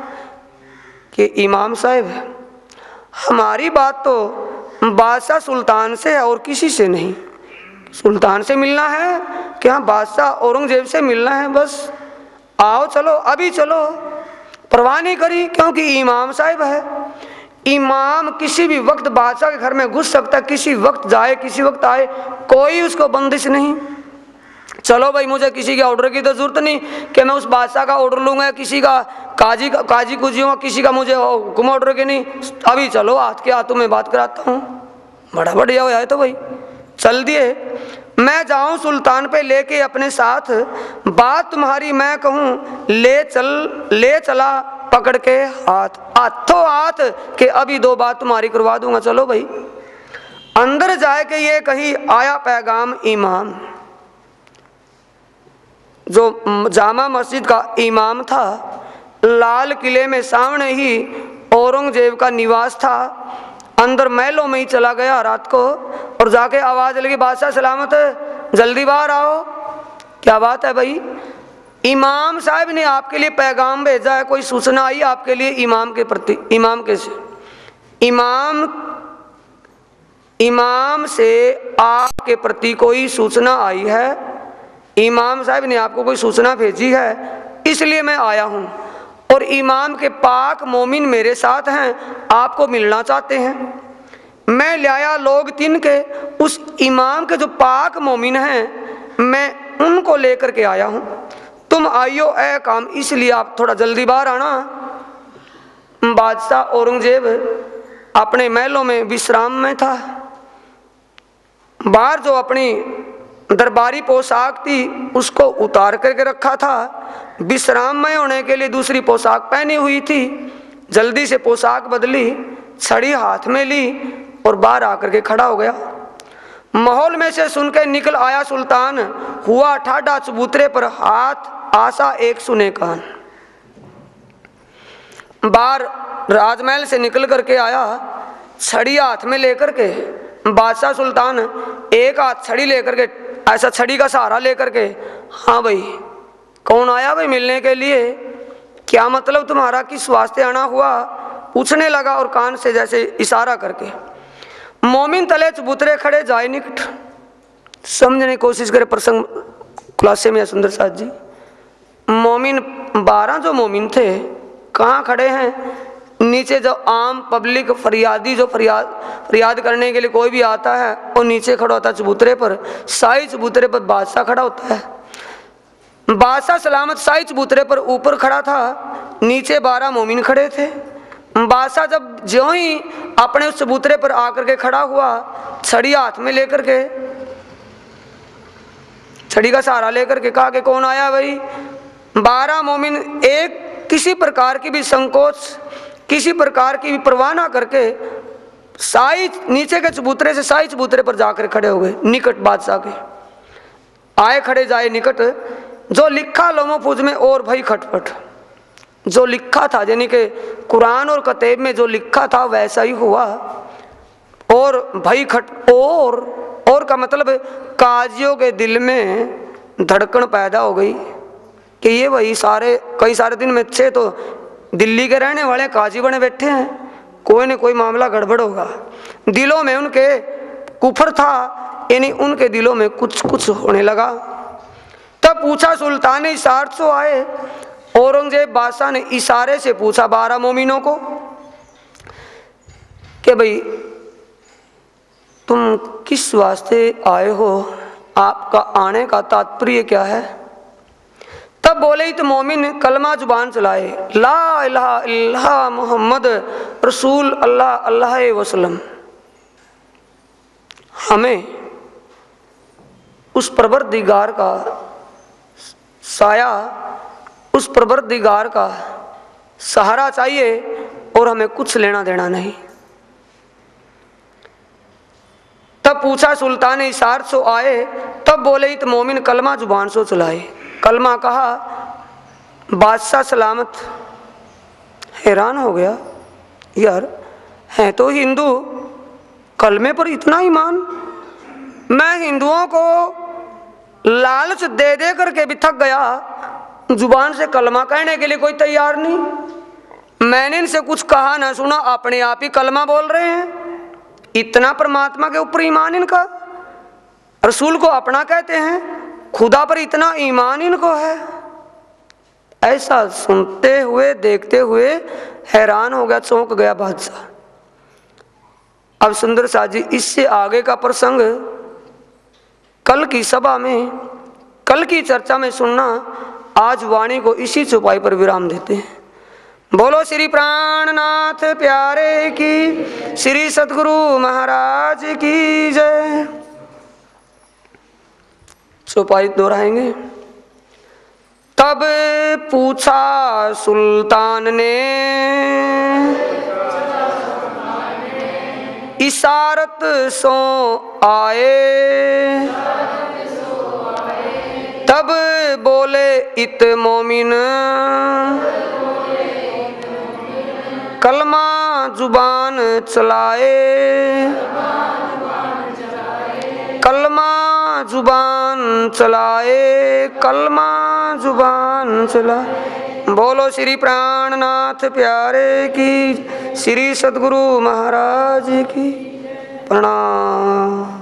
कि इमाम साहब हमारी बात तो बादशाह सुल्तान से है और किसी से नहीं। सुल्तान से मिलना है कि हाँ बादशाह औरंगजेब से मिलना है, बस आओ चलो अभी चलो। परवाह नहीं करी क्योंकि इमाम साहब है। इमाम किसी भी वक्त बादशाह के घर में घुस सकता है, किसी वक्त जाए किसी वक्त आए, कोई उसको बंदिश नहीं। चलो भाई मुझे किसी के ऑर्डर की तो जरूरत नहीं कि मैं उस बादशाह का ऑर्डर लूंगा, किसी का काजी कुजी होगा, किसी का मुझे हुक्म ऑर्डर के नहीं। अभी चलो हाथ के हाथों में बात कराता हूँ। बड़ा बढ़िया हुआ है तो भाई चल दिए। मैं जाऊं सुल्तान पे लेके अपने साथ, बात तुम्हारी मैं कहूँ, ले चला पकड़ के हाथ, हाथों हाथ के अभी दो बात तुम्हारी करवा दूंगा। चलो भाई अंदर जाए के ये कही आया पैगाम इमाम। जो जामा मस्जिद का इमाम था, लाल किले में सामने ही औरंगजेब का निवास था। अंदर महलों में ही चला गया रात को और जाके आवाज लगी, बादशाह सलामत है, जल्दी बाहर आओ। क्या बात है भाई? इमाम साहब ने आपके लिए पैगाम भेजा है, कोई सूचना आई आपके लिए इमाम के प्रति? इमाम के से इमाम से आपके प्रति कोई सूचना आई है? इमाम साहब ने आपको कोई सूचना भेजी है, इसलिए मैं आया हूँ। और इमाम के पाक मोमिन मेरे साथ हैं, आपको मिलना चाहते हैं। मैं लाया लोग तीन के, उस इमाम के जो पाक मोमिन हैं मैं उनको लेकर के आया हूँ। तुम आइयो ए काम, इसलिए आप थोड़ा जल्दी बाहर आना। बादशाह औरंगजेब अपने महलों में विश्राम में था। बाहर जो अपनी दरबारी पोशाक थी उसको उतार करके रखा था, विश्राम में होने के लिए दूसरी पोशाक पहनी हुई थी। जल्दी से पोशाक बदली, छड़ी हाथ में ली और बाहर आकर के खड़ा हो गया। माहौल में से सुन के निकल आया सुल्तान, हुआ ठाडा चबूतरे पर हाथ, आशा एक सुने कान। बाहर राजमहल से निकल करके आया, छड़ी हाथ में लेकर के। बादशाह सुल्तान एक हाथ छड़ी लेकर के, ऐसा छड़ी का सहारा लेकर के, हाँ भाई कौन आया भाई मिलने के लिए? क्या मतलब तुम्हारा, किस वास्ते आना हुआ? पूछने लगा और कान से जैसे इशारा करके। मोमिन तले चबूतरे खड़े जाए निकट। समझने की कोशिश करे प्रसंग खुलासे में सुंदर साथ जी। मोमिन 12 जो मोमिन थे कहाँ खड़े हैं? नीचे जो आम पब्लिक फरियादी जो फरियाद करने के लिए कोई भी आता है और नीचे खड़ा होता है चबूतरे पर। शाही चबूतरे पर बादशाह खड़ा होता है। बादशाह सलामत शाही चबूतरे पर ऊपर खड़ा था, नीचे 12 मोमिन खड़े थे। बादशाह जब ज्यों ही अपने उस चबूतरे पर आकर के खड़ा हुआ, छड़ी हाथ में लेकर के, छड़ी का सहारा लेकर के कहा कि कौन आया भाई? 12 मोमिन एक किसी प्रकार की भी संकोच, किसी प्रकार की भी परवाह ना करके शाही नीचे के चबूतरे से शाही चबूतरे पर जाकर खड़े हो गए निकट बादशाह के। आए खड़े जाए निकट। जो लिखा लोमो फूज में और भाई खटपट, जो लिखा था यानी कि कुरान और कतेब में जो लिखा था वैसा ही हुआ। और भाई खट और का मतलब काजियों के दिल में धड़कन पैदा हो गई कि ये वही कई सारे दिन में अच्छे तो दिल्ली के रहने वाले काजी बने बैठे हैं, कोई न कोई मामला गड़बड़ होगा। दिलों में उनके कुफर था, यानी उनके दिलों में कुछ होने लगा। तब पूछा सुल्तान इशारे से आए। औरंगजेब बादशाह ने इशारे से पूछा 12 मोमिनों को कि भाई तुम किस वास्ते आए हो, आपका आने का तात्पर्य क्या है? तब बोले तो मोमिन कलमा जुबान चलाए, ला इलाहा इल्लल्लाह मोहम्मद रसूल अल्लाह अल्लाह वसल्लम। हमें उस परवरदिगार का साया, उस परवरदिगार का सहारा चाहिए और हमें कुछ लेना देना नहीं। तब पूछा सुल्तान इशार सो आए। तब बोले तो मोमिन कलमा जुबान सो चलाए, कलमा कहा। बादशाह सलामत हैरान हो गया, यार हैं तो हिंदू, कलमे पर इतना ईमान। मैं हिंदुओं को लालच दे दे करके भी थक गया, जुबान से कलमा कहने के लिए कोई तैयार नहीं। मैंने इनसे कुछ कहा ना सुना, अपने आप ही कलमा बोल रहे हैं। इतना परमात्मा के ऊपर ईमान इनका, रसूल को अपना कहते हैं, खुदा पर इतना ईमान इनको है। ऐसा सुनते हुए देखते हुए हैरान हो गया, चौंक गया बादशाह। अब सुंदर शाह जी, इससे आगे का प्रसंग कल की सभा में, कल की चर्चा में सुनना। आज वाणी को इसी चौपाई पर विराम देते हैं। बोलो श्री प्राणनाथ प्यारे की, श्री सद्गुरु महाराज की जय। चौपाई दोहराएंगे। तब पूछा सुल्तान ने, इशारत सो आए। तब बोले इत मोमिन, कलमा जुबान चलाए। कलमा जुबान चलाए, कलमा जुबान चलाए। बोलो श्री प्राणनाथ प्यारे की, श्री सद्गुरु महाराज की प्रणाम।